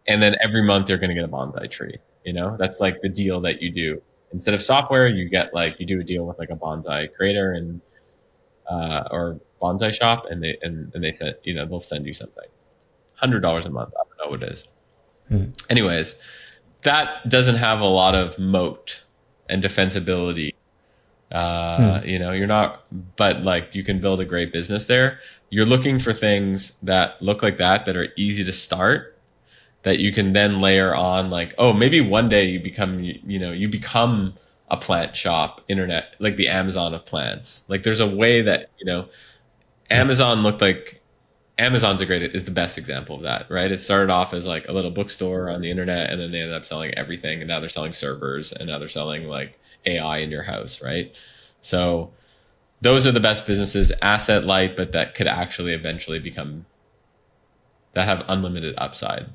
then every month you're going to get a bonsai tree. That's like the deal that you do. Instead of software, you get like, you do a deal with like a bonsai creator and or bonsai shop, and they send, they'll send you something. $100 a month. I don't know what it is. Anyways, that doesn't have a lot of moat and defensibility. You're not, but like you can build a great business there. You're looking for things that look like that are easy to start, that you can then layer on like, oh, maybe one day you become a plant shop, internet, like the Amazon of plants. Like there's a way that, Amazon looked like, Amazon's is the best example of that, right? It started off as like a little bookstore on the internet, and then they ended up selling everything, and now they're selling servers, and now they're selling like AI in your house, right? So those are the best businesses, asset light, but that could actually eventually that have unlimited upside.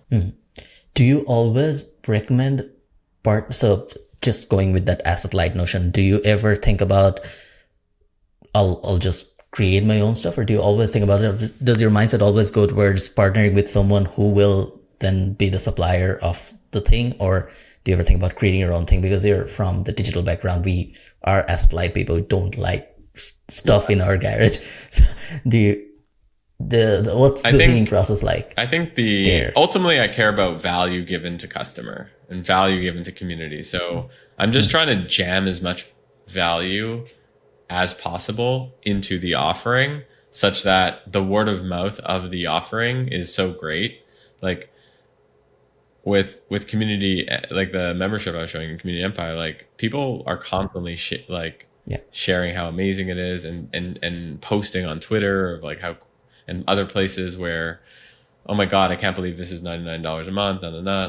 Do you always recommend so just going with that asset light notion, do you ever think about, I'll just create my own stuff, or do you always think about it? Does your mindset always go towards partnering with someone who will then be the supplier of the thing? Or do you ever think about creating your own thing? Because you're from the digital background, we are asset light people who don't like stuff in our garage. So what's the thinking process like? I think ultimately I care about value given to customer and value given to community. So I'm just trying to jam as much value as possible into the offering, such that the word of mouth of the offering is so great. Like with community, like the membership I was showing in Community Empire, like people are constantly sharing how amazing it is, and posting on Twitter of like how, and other places where, oh my God, I can't believe this is $99 a month.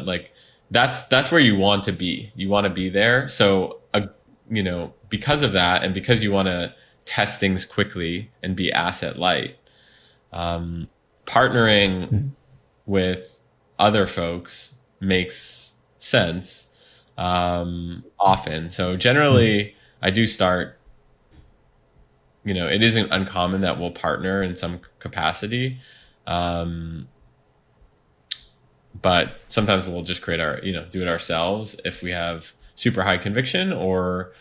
Like that's where you want to be. You want to be there. So because of that, and because you want to test things quickly and be asset light, partnering with other folks makes sense. often. So generally, I do start. It isn't uncommon that we'll partner in some capacity, um, but sometimes we'll just create our, do it ourselves if we have super high conviction, or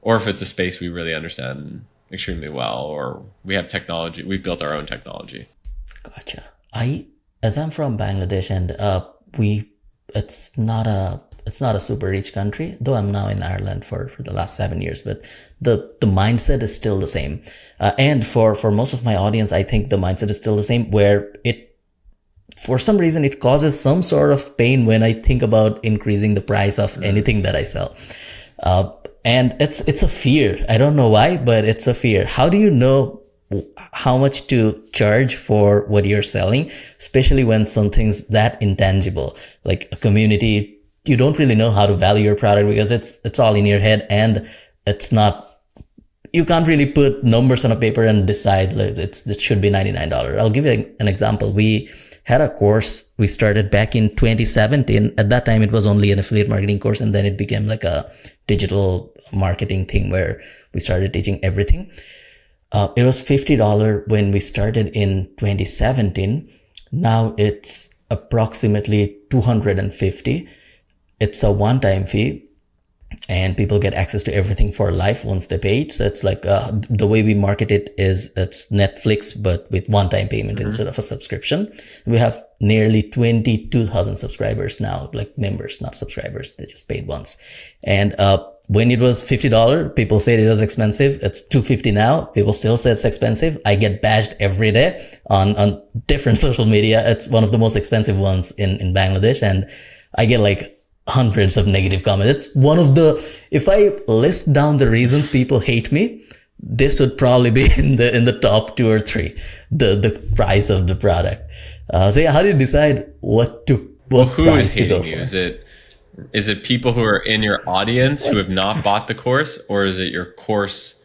if it's a space we really understand extremely well, or we have technology, we've built our own technology. Gotcha. As I'm from Bangladesh, and we, it's not a super rich country, though I'm now in Ireland for the last 7 years, but the mindset is still the same. And for most of my audience, I think the mindset is still the same, where for some reason, it causes some sort of pain when I think about increasing the price of anything that I sell. And it's a fear. I don't know why, but it's a fear. How do you know how much to charge for what you're selling, especially when something's that intangible, like a community? You don't really know how to value your product because it's all in your head, and it's not, you can't really put numbers on a paper and decide like it should be $99. I'll give you an example. We had a course we started back in 2017. At that time, it was only an affiliate marketing course, and then it became like a digital marketing thing where we started teaching everything. It was $50 when we started in 2017. Now it's approximately $250. It's a one-time fee, and people get access to everything for life once they pay it. So it's like the way we market it is it's Netflix, but with one-time payment instead of a subscription. We have nearly 22,000 subscribers now, like members, not subscribers. They just paid once. And when it was $50, people said it was expensive. It's $250 now. People still say it's expensive. I get bashed every day on different social media. It's one of the most expensive ones in Bangladesh. And I get like hundreds of negative comments. It's one of the, if I list down the reasons people hate me, this would probably be in the top 2 or 3, the price of the product. So yeah, how do you decide what Who price is to go hating you? for? Is it people who are in your audience who have not bought the course, or is it your course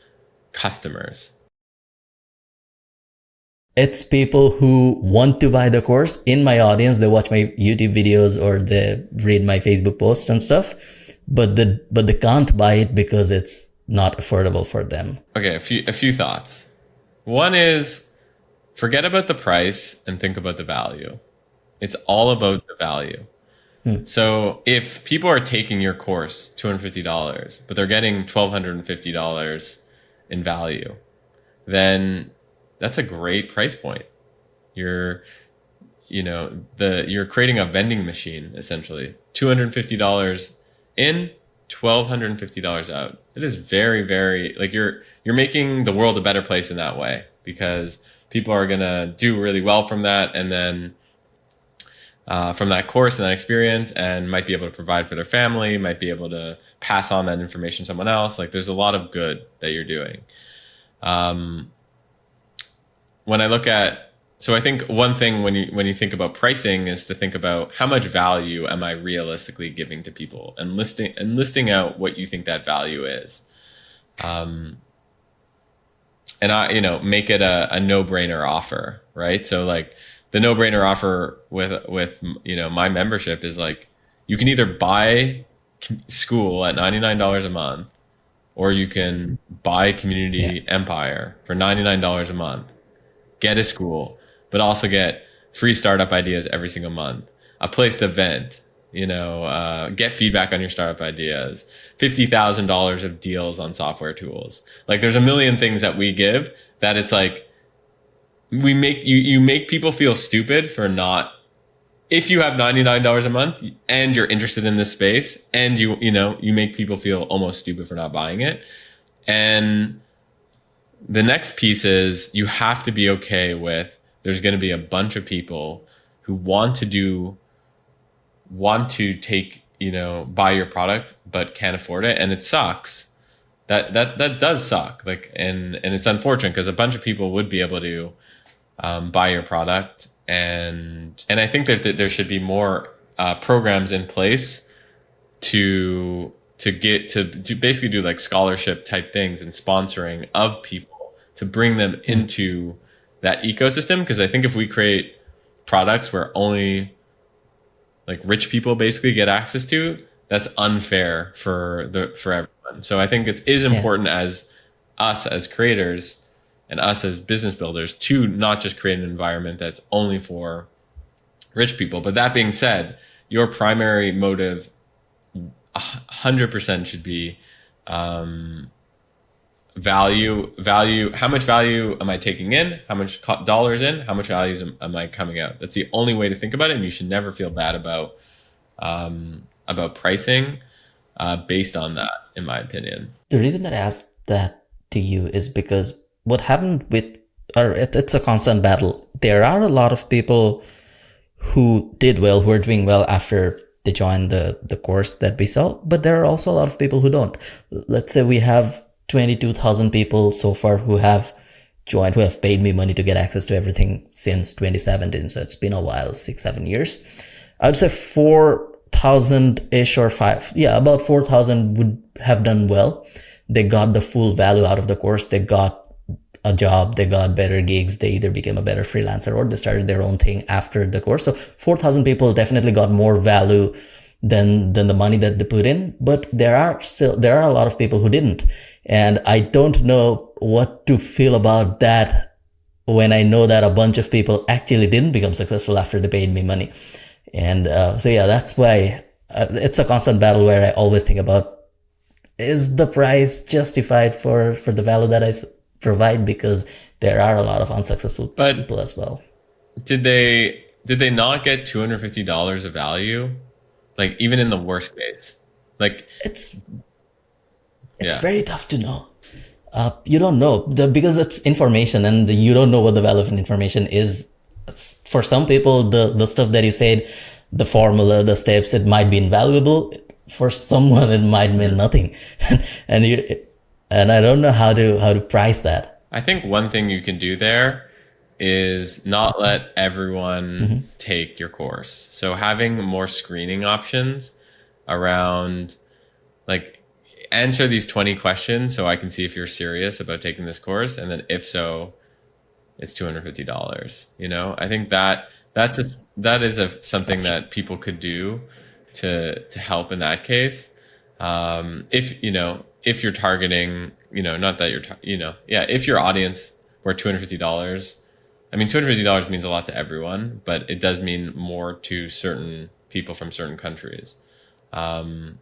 customers? It's people who want to buy the course in my audience. They watch my YouTube videos or they read my Facebook posts and stuff, but they can't buy it because it's not affordable for them. Okay, a few thoughts. One is, forget about the price and think about the value. It's all about the value. So if people are taking your course, $250, but they're getting $1,250 in value, then that's a great price point. You're creating a vending machine, essentially. $250 in, $1,250 out. It is very, very, like, you're making the world a better place in that way, because people are gonna do really well from that, and then from that course and that experience, and might be able to provide for their family, might be able to pass on that information to someone else. Like, there's a lot of good that you're doing. When I look at, so I think one thing when you think about pricing is to think about how much value am I realistically giving to people, and listing out what you think that value is. And make it a no-brainer offer, right? So like, the no-brainer offer with my membership is like, you can either buy school at $99 a month, or you can buy Community Empire for $99 a month, get a school, but also get free startup ideas every single month, a place to vent, get feedback on your startup ideas, $50,000 of deals on software tools. Like, there's a million things that we give that it's like, you make people feel stupid for not, if you have $99 a month and you're interested in this space, and you make people feel almost stupid for not buying it. And the next piece is, you have to be okay with, there's going to be a bunch of people who want to take, buy your product, but can't afford it. And it sucks. That does suck. Like, and it's unfortunate, because a bunch of people would be able to buy your product, and I think that there should be more programs in place to basically do like scholarship type things and sponsoring of people to bring them into that ecosystem. Because I think if we create products where only like rich people basically get access to, that's unfair for everyone. So I think it is important as us as creators and us as business builders to not just create an environment that's only for rich people. But that being said, your primary motive 100% should be value. How much value am I taking in? How much dollars in? How much values am I coming out? That's the only way to think about it. And you should never feel bad about pricing based on that, in my opinion. The reason that I asked that to you is because what happened with, or it's a constant battle. There are a lot of people who did well, who are doing well after they join the course that we sell, but there are also a lot of people who don't. Let's say we have 22,000 people so far who have joined, who have paid me money to get access to everything since 2017. So it's been a while, 6-7 years. I would say 4,000-ish or about 4,000 would have done well. They got the full value out of the course. They got a job, they got better gigs, they either became a better freelancer or they started their own thing after the course. So 4,000 people definitely got more value than the money that they put in. But there are a lot of people who didn't. And I don't know what to feel about that when I know that a bunch of people actually didn't become successful after they paid me money. And so yeah, that's why it's a constant battle where I always think about, is the price justified for the value that I provide? Because there are a lot of unsuccessful people as well. Did they not get $250 of value? Like, even in the worst case, like it's very tough to know. You don't know because it's information and you don't know what the value of information is. For some people, the stuff that you said, the formula, the steps, it might be invaluable. For someone, it might mean nothing. and I don't know how to price that. I think one thing you can do there is not let everyone take your course. So having more screening options around, like, answer these 20 questions so I can see if you're serious about taking this course. And then if so, it's $250. I think that is something that people could do to help in that case. If you're targeting, not that if your audience were $250, I mean, $250 means a lot to everyone, but it does mean more to certain people from certain countries. I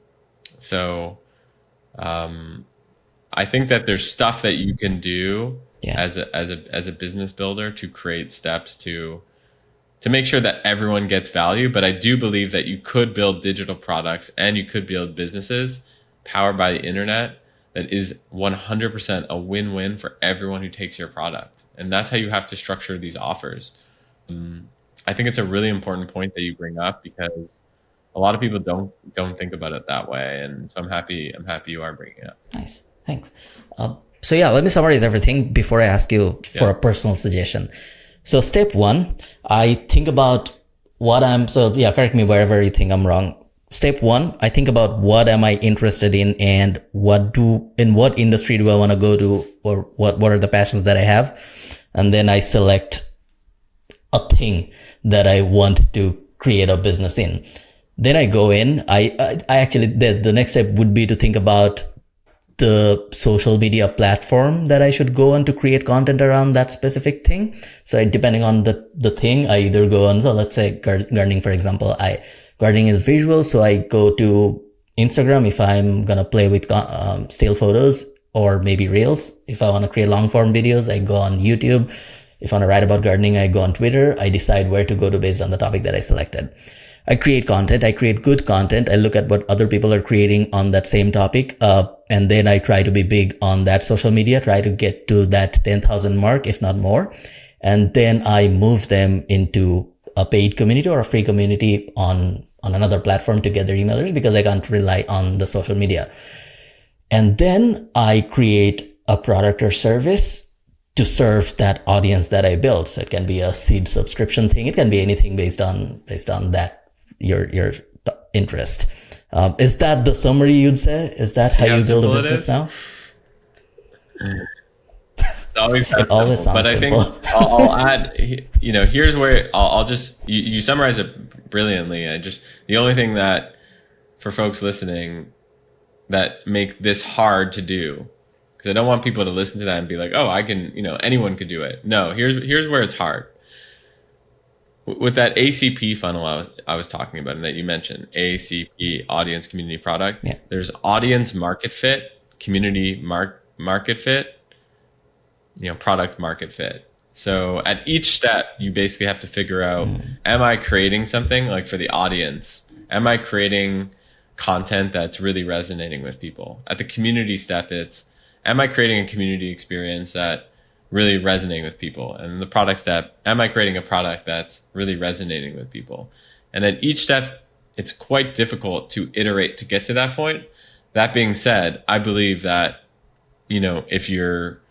think that there's stuff that you can do as a business builder to create steps to make sure that everyone gets value. But I do believe that you could build digital products and you could build businesses powered by the internet that is 100% a win-win for everyone who takes your product. And that's how you have to structure these offers. I think it's a really important point that you bring up because a lot of people don't think about it that way. And so I'm happy you are bringing it up. Nice. Thanks. So yeah, let me summarize everything before I ask you for a personal suggestion. So step 1, I think about correct me wherever you think I'm wrong. Step 1, I think about what am I interested in and in what industry do I want to go to, or what are the passions that I have. And then I select a thing that I want to create a business in. Then I go in, I actually, the next step would be to think about the social media platform that I should go on to create content around that specific thing. So depending on the thing, I either go on, so let's say gardening, for example, gardening is visual. So I go to Instagram if I'm going to play with still photos, or maybe reels. If I want to create long form videos, I go on YouTube. If I want to write about gardening, I go on Twitter. I decide where to go to based on the topic that I selected. I create content. I create good content. I look at what other people are creating on that same topic. And then I try to be big on that social media, try to get to that 10,000 mark, if not more. And then I move them into a paid community or a free community on another platform to get their emailers, because I can't rely on the social media. And then I create a product or service to serve that audience that I built. So it can be a seed subscription thing. It can be anything based on that, your interest. Is that the summary you'd say? Is that how you build a business now? It's always it always sounds but simple. I think I'll add, here's where I'll just, you summarize it brilliantly. The only thing that for folks listening that make this hard to do? Because I don't want people to listen to that and be like, oh, I can, anyone could do it. No, here's where it's hard. With that ACP funnel I was talking about and that you mentioned, ACP, audience, community, product. Yeah. There's audience market fit, community market fit, product market fit. So at each step, you basically have to figure out, am I creating something like for the audience? Am I creating content that's really resonating with people? At the community step, it's, am I creating a community experience that really resonating with people? And the product step, am I creating a product that's really resonating with people? And at each step, it's quite difficult to iterate to get to that point. That being said, I believe that, if you're,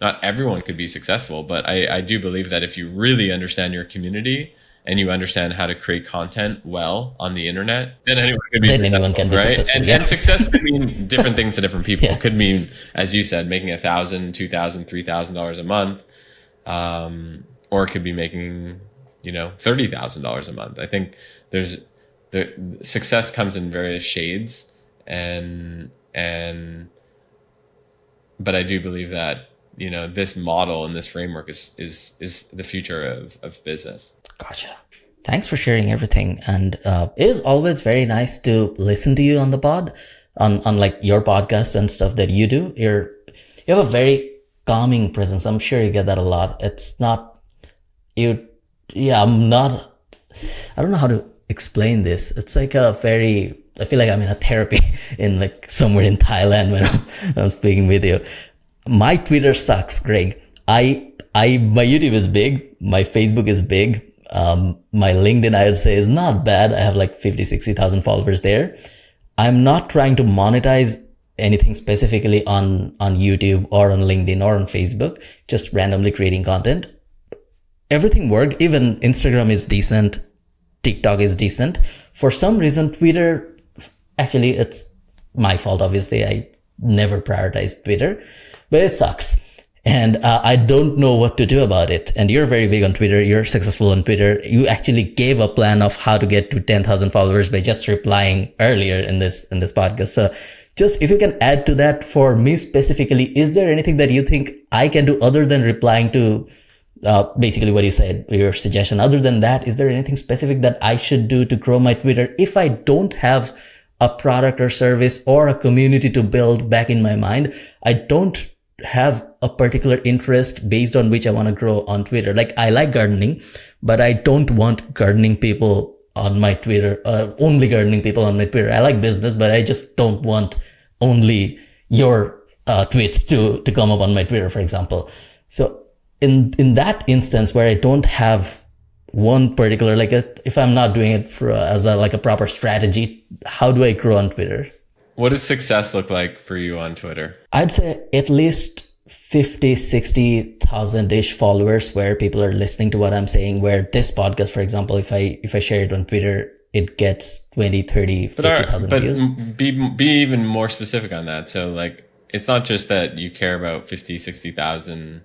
not everyone could be successful, but I do believe that if you really understand your community and you understand how to create content well on the internet, then anyone could be Then anyone can be right? successful. And success could mean different things to different people. Yeah. It could mean, as you said, making $1,000, $2,000, $3,000 a month, or it could be making, $30,000 a month. I think the success comes in various shades, but I do believe that this model and this framework is the future of business. Gotcha. Thanks for sharing everything. And it is always very nice to listen to you on the pod, on like your podcast and stuff that you do. You have a very calming presence. I'm sure you get that a lot. It's not you. Yeah, I don't know how to explain this. It's like I feel like I'm in a therapy in like somewhere in Thailand when I'm speaking with you. My Twitter sucks, Greg. My YouTube is big. My Facebook is big. My LinkedIn, I would say, is not bad. I have like 50, 60,000 followers there. I'm not trying to monetize anything specifically on YouTube or on LinkedIn or on Facebook, just randomly creating content. Everything worked. Even Instagram is decent. TikTok is decent. For some reason, Twitter, actually, it's my fault, obviously. I never prioritized Twitter. But it sucks. And I don't know what to do about it. And you're very big on Twitter. You're successful on Twitter. You actually gave a plan of how to get to 10,000 followers by just replying earlier in this podcast. So just if you can add to that for me specifically, is there anything that you think I can do other than replying to basically what you said, your suggestion? Other than that, is there anything specific that I should do to grow my Twitter if I don't have a product or service or a community to build back in my mind? I don't have a particular interest based on which I want to grow on Twitter. Like I like gardening, but I don't want gardening people on my Twitter, only gardening people on my Twitter. I like business, but I just don't want only your tweets to come up on my Twitter, for example. So in that instance where I don't have one particular, if I'm not doing it as a proper strategy, how do I grow on Twitter? What does success look like for you on Twitter? I'd say at least 50, 60,000-ish followers where people are listening to what I'm saying, where this podcast, for example, if I share it on Twitter, it gets 20, 30, 50,000 views. But be even more specific on that. So like, it's not just that you care about 50, 60,000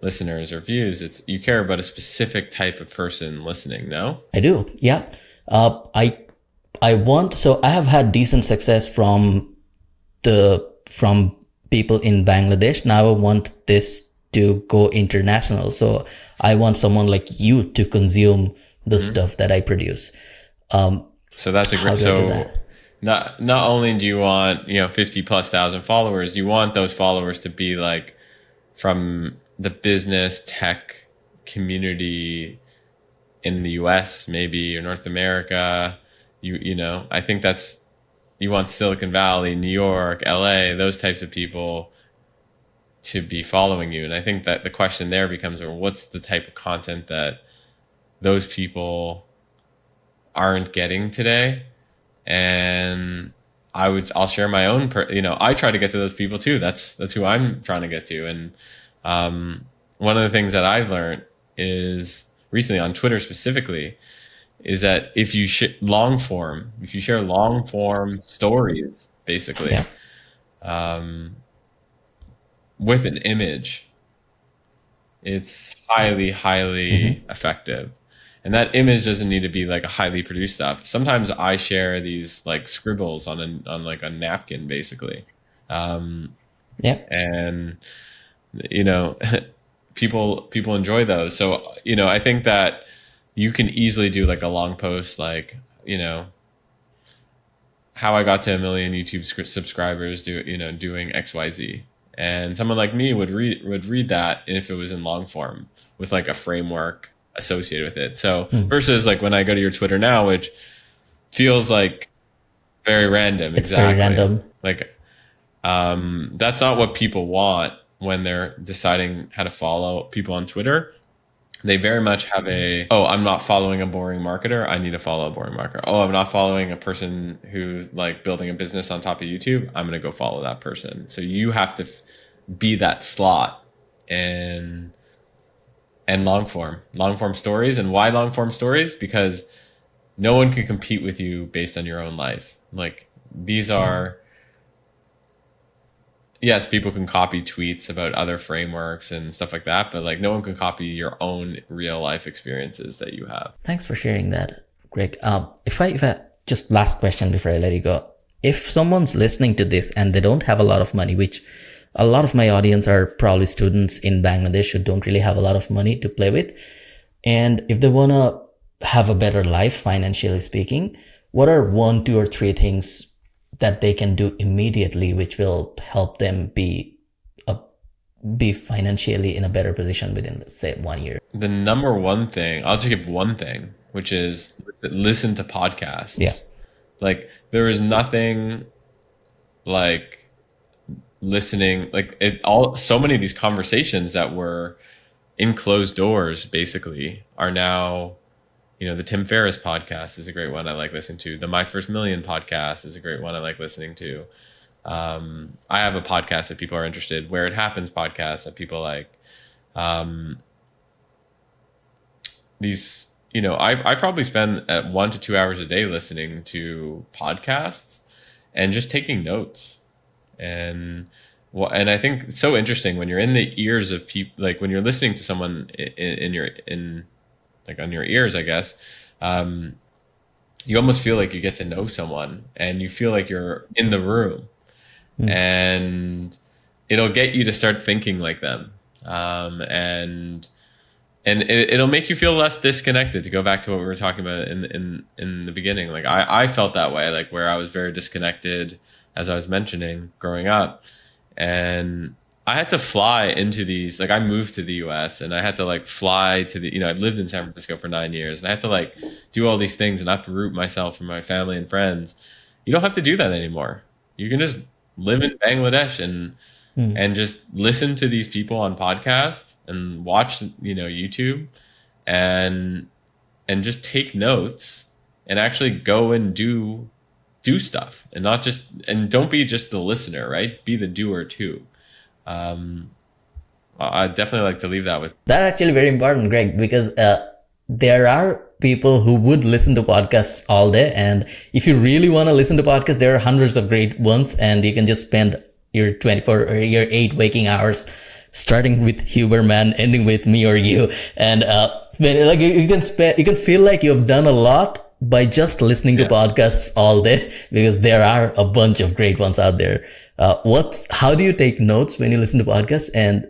listeners or views. It's you care about a specific type of person listening, no? I do. Yeah. I have had decent success from people in Bangladesh. Now I want this to go international. So I want someone like you to consume the stuff that I produce. So that's a great, so not only do you want, 50,000+ followers, you want those followers to be like from the business tech community in the US, maybe, or North America. I think you want Silicon Valley, New York, LA, those types of people to be following you. And I think that the question there becomes, well, what's the type of content that those people aren't getting today? And I'll share my own, I try to get to those people too. That's who I'm trying to get to. And one of the things that I've learned is recently on Twitter specifically, is that if you share long form stories, basically, with an image, it's highly, highly effective. And that image doesn't need to be like a highly produced stuff. Sometimes I share these like scribbles on like a napkin, basically. Um, Yeah. and you know, people enjoy those. So, I think that you can easily do like a long post, like, how I got to a million YouTube subscribers, doing XYZ. And someone like me would read that if it was in long form with like a framework associated with it. So versus like when I go to your Twitter now, which feels like very random. It's very Exactly. random. Like that's not what people want when they're deciding how to follow people on Twitter. They very much have I'm not following a boring marketer. I need to follow a boring marketer. Oh, I'm not following a person who's like building a business on top of YouTube. I'm going to go follow that person. So you have to be that slot and long form stories. And why long form stories? Because no one can compete with you based on your own life. Like these are, yes, people can copy tweets about other frameworks and stuff like that, but like no one can copy your own real life experiences that you have. Thanks for sharing that, Greg. If I just last question before I let you go. If someone's listening to this and they don't have a lot of money, which a lot of my audience are probably students in Bangladesh who don't really have a lot of money to play with, and if they want to have a better life, financially speaking, what are 1, 2, or 3 things that they can do immediately which will help them be financially in a better position within, let's say, 1 year? The number one thing, I'll just give one thing, which is listen to podcasts. Yeah. Like there is nothing like listening, like so many of these conversations that were in closed doors basically are now, the Tim Ferriss podcast is a great one I like listening to. The My First Million podcast is a great one I like listening to. I have a podcast that people are interested, Where It Happens podcast that people like. These, I probably spend at 1 to 2 hours a day listening to podcasts and just taking notes. And I think it's so interesting when you're in the ears of people, like when you're listening to someone like on your ears, I guess, you almost feel like you get to know someone and you feel like you're in the room. And it'll get you to start thinking like them. And it'll make you feel less disconnected, to go back to what we were talking about in the beginning. Like I felt that way, like where I was very disconnected, as I was mentioning, growing up. And I had to fly into these, like I moved to the US and I had to like fly to I lived in San Francisco for 9 years and I had to like do all these things and uproot myself from my family and friends. You don't have to do that anymore. You can just live in Bangladesh and just listen to these people on podcasts and watch, YouTube and just take notes and actually go and do stuff and don't be just the listener, right? Be the doer too. I definitely like to leave that with. That's actually very important, Greg, because there are people who would listen to podcasts all day. And if you really want to listen to podcasts, there are hundreds of great ones, and you can just spend your 24 or your 8 waking hours, starting with Huberman, ending with me or you. And like you can feel like you've done a lot by just listening to podcasts all day, because there are a bunch of great ones out there. How do you take notes when you listen to podcasts, and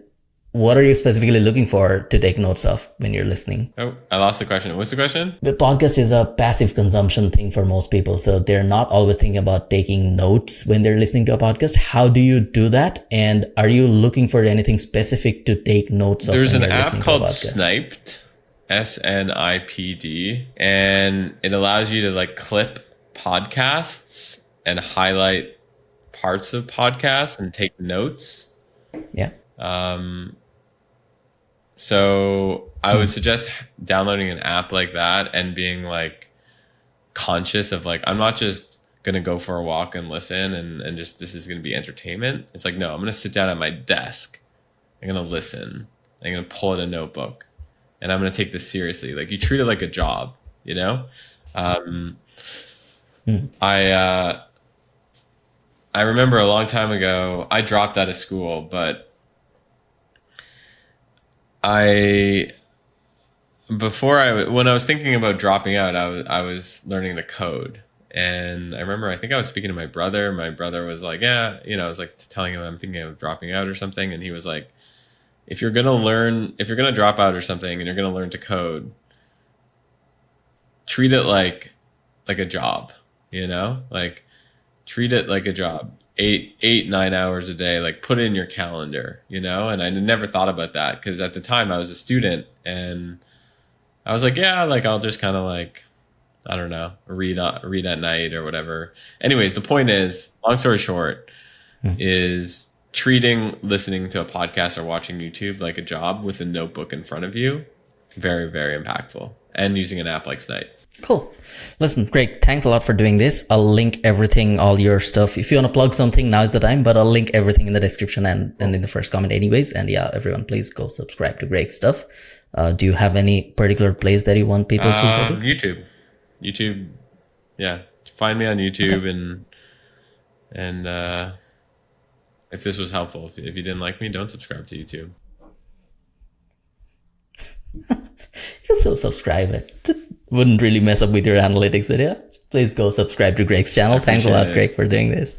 what are you specifically looking for to take notes of when you're listening? Oh, I lost the question. What's the question? The podcast is a passive consumption thing for most people, so they're not always thinking about taking notes when they're listening to a podcast. How do you do that? And are you looking for anything specific to take notes of? There's an app called Sniped, SNIPD, and it allows you to like clip podcasts and highlight parts of podcasts and take notes. Yeah. So I would suggest downloading an app like that and being like conscious of like, I'm not just going to go for a walk and listen and just, this is going to be entertainment. It's like, no, I'm going to sit down at my desk. I'm going to listen. I'm going to pull out a notebook and I'm going to take this seriously. Like you treat it like a job, I remember a long time ago, I dropped out of school, but I when I was thinking about dropping out, I was learning to code. And I remember, I think I was speaking to my brother. My brother was like, yeah, I was like telling him I'm thinking of dropping out or something. And he was like, if you're going to drop out or something and you're going to learn to code, treat it like a job, like treat it like a job. 8, 9 hours a day, like put it in your calendar, and I never thought about that because at the time I was a student and I was like, yeah, like I'll just kind of like, I don't know, read at night or whatever. Anyways, the point is, long story short, is treating listening to a podcast or watching YouTube like a job with a notebook in front of you, very, very impactful. And using an app like Snite. Cool. Listen, great. Thanks a lot for doing this. I'll link everything, all your stuff. If you want to plug something, now's the time, but I'll link everything in the description and in the first comment anyways. And yeah, everyone, please go subscribe to Greg's stuff. Do you have any particular place that you want people to go to? YouTube. Yeah. Find me on YouTube. Okay. And if this was helpful, if you didn't like me, don't subscribe to YouTube. You can still subscribe. It wouldn't really mess up with your analytics, but yeah, please go subscribe to Greg's channel. Thanks a lot, Greg, for doing this.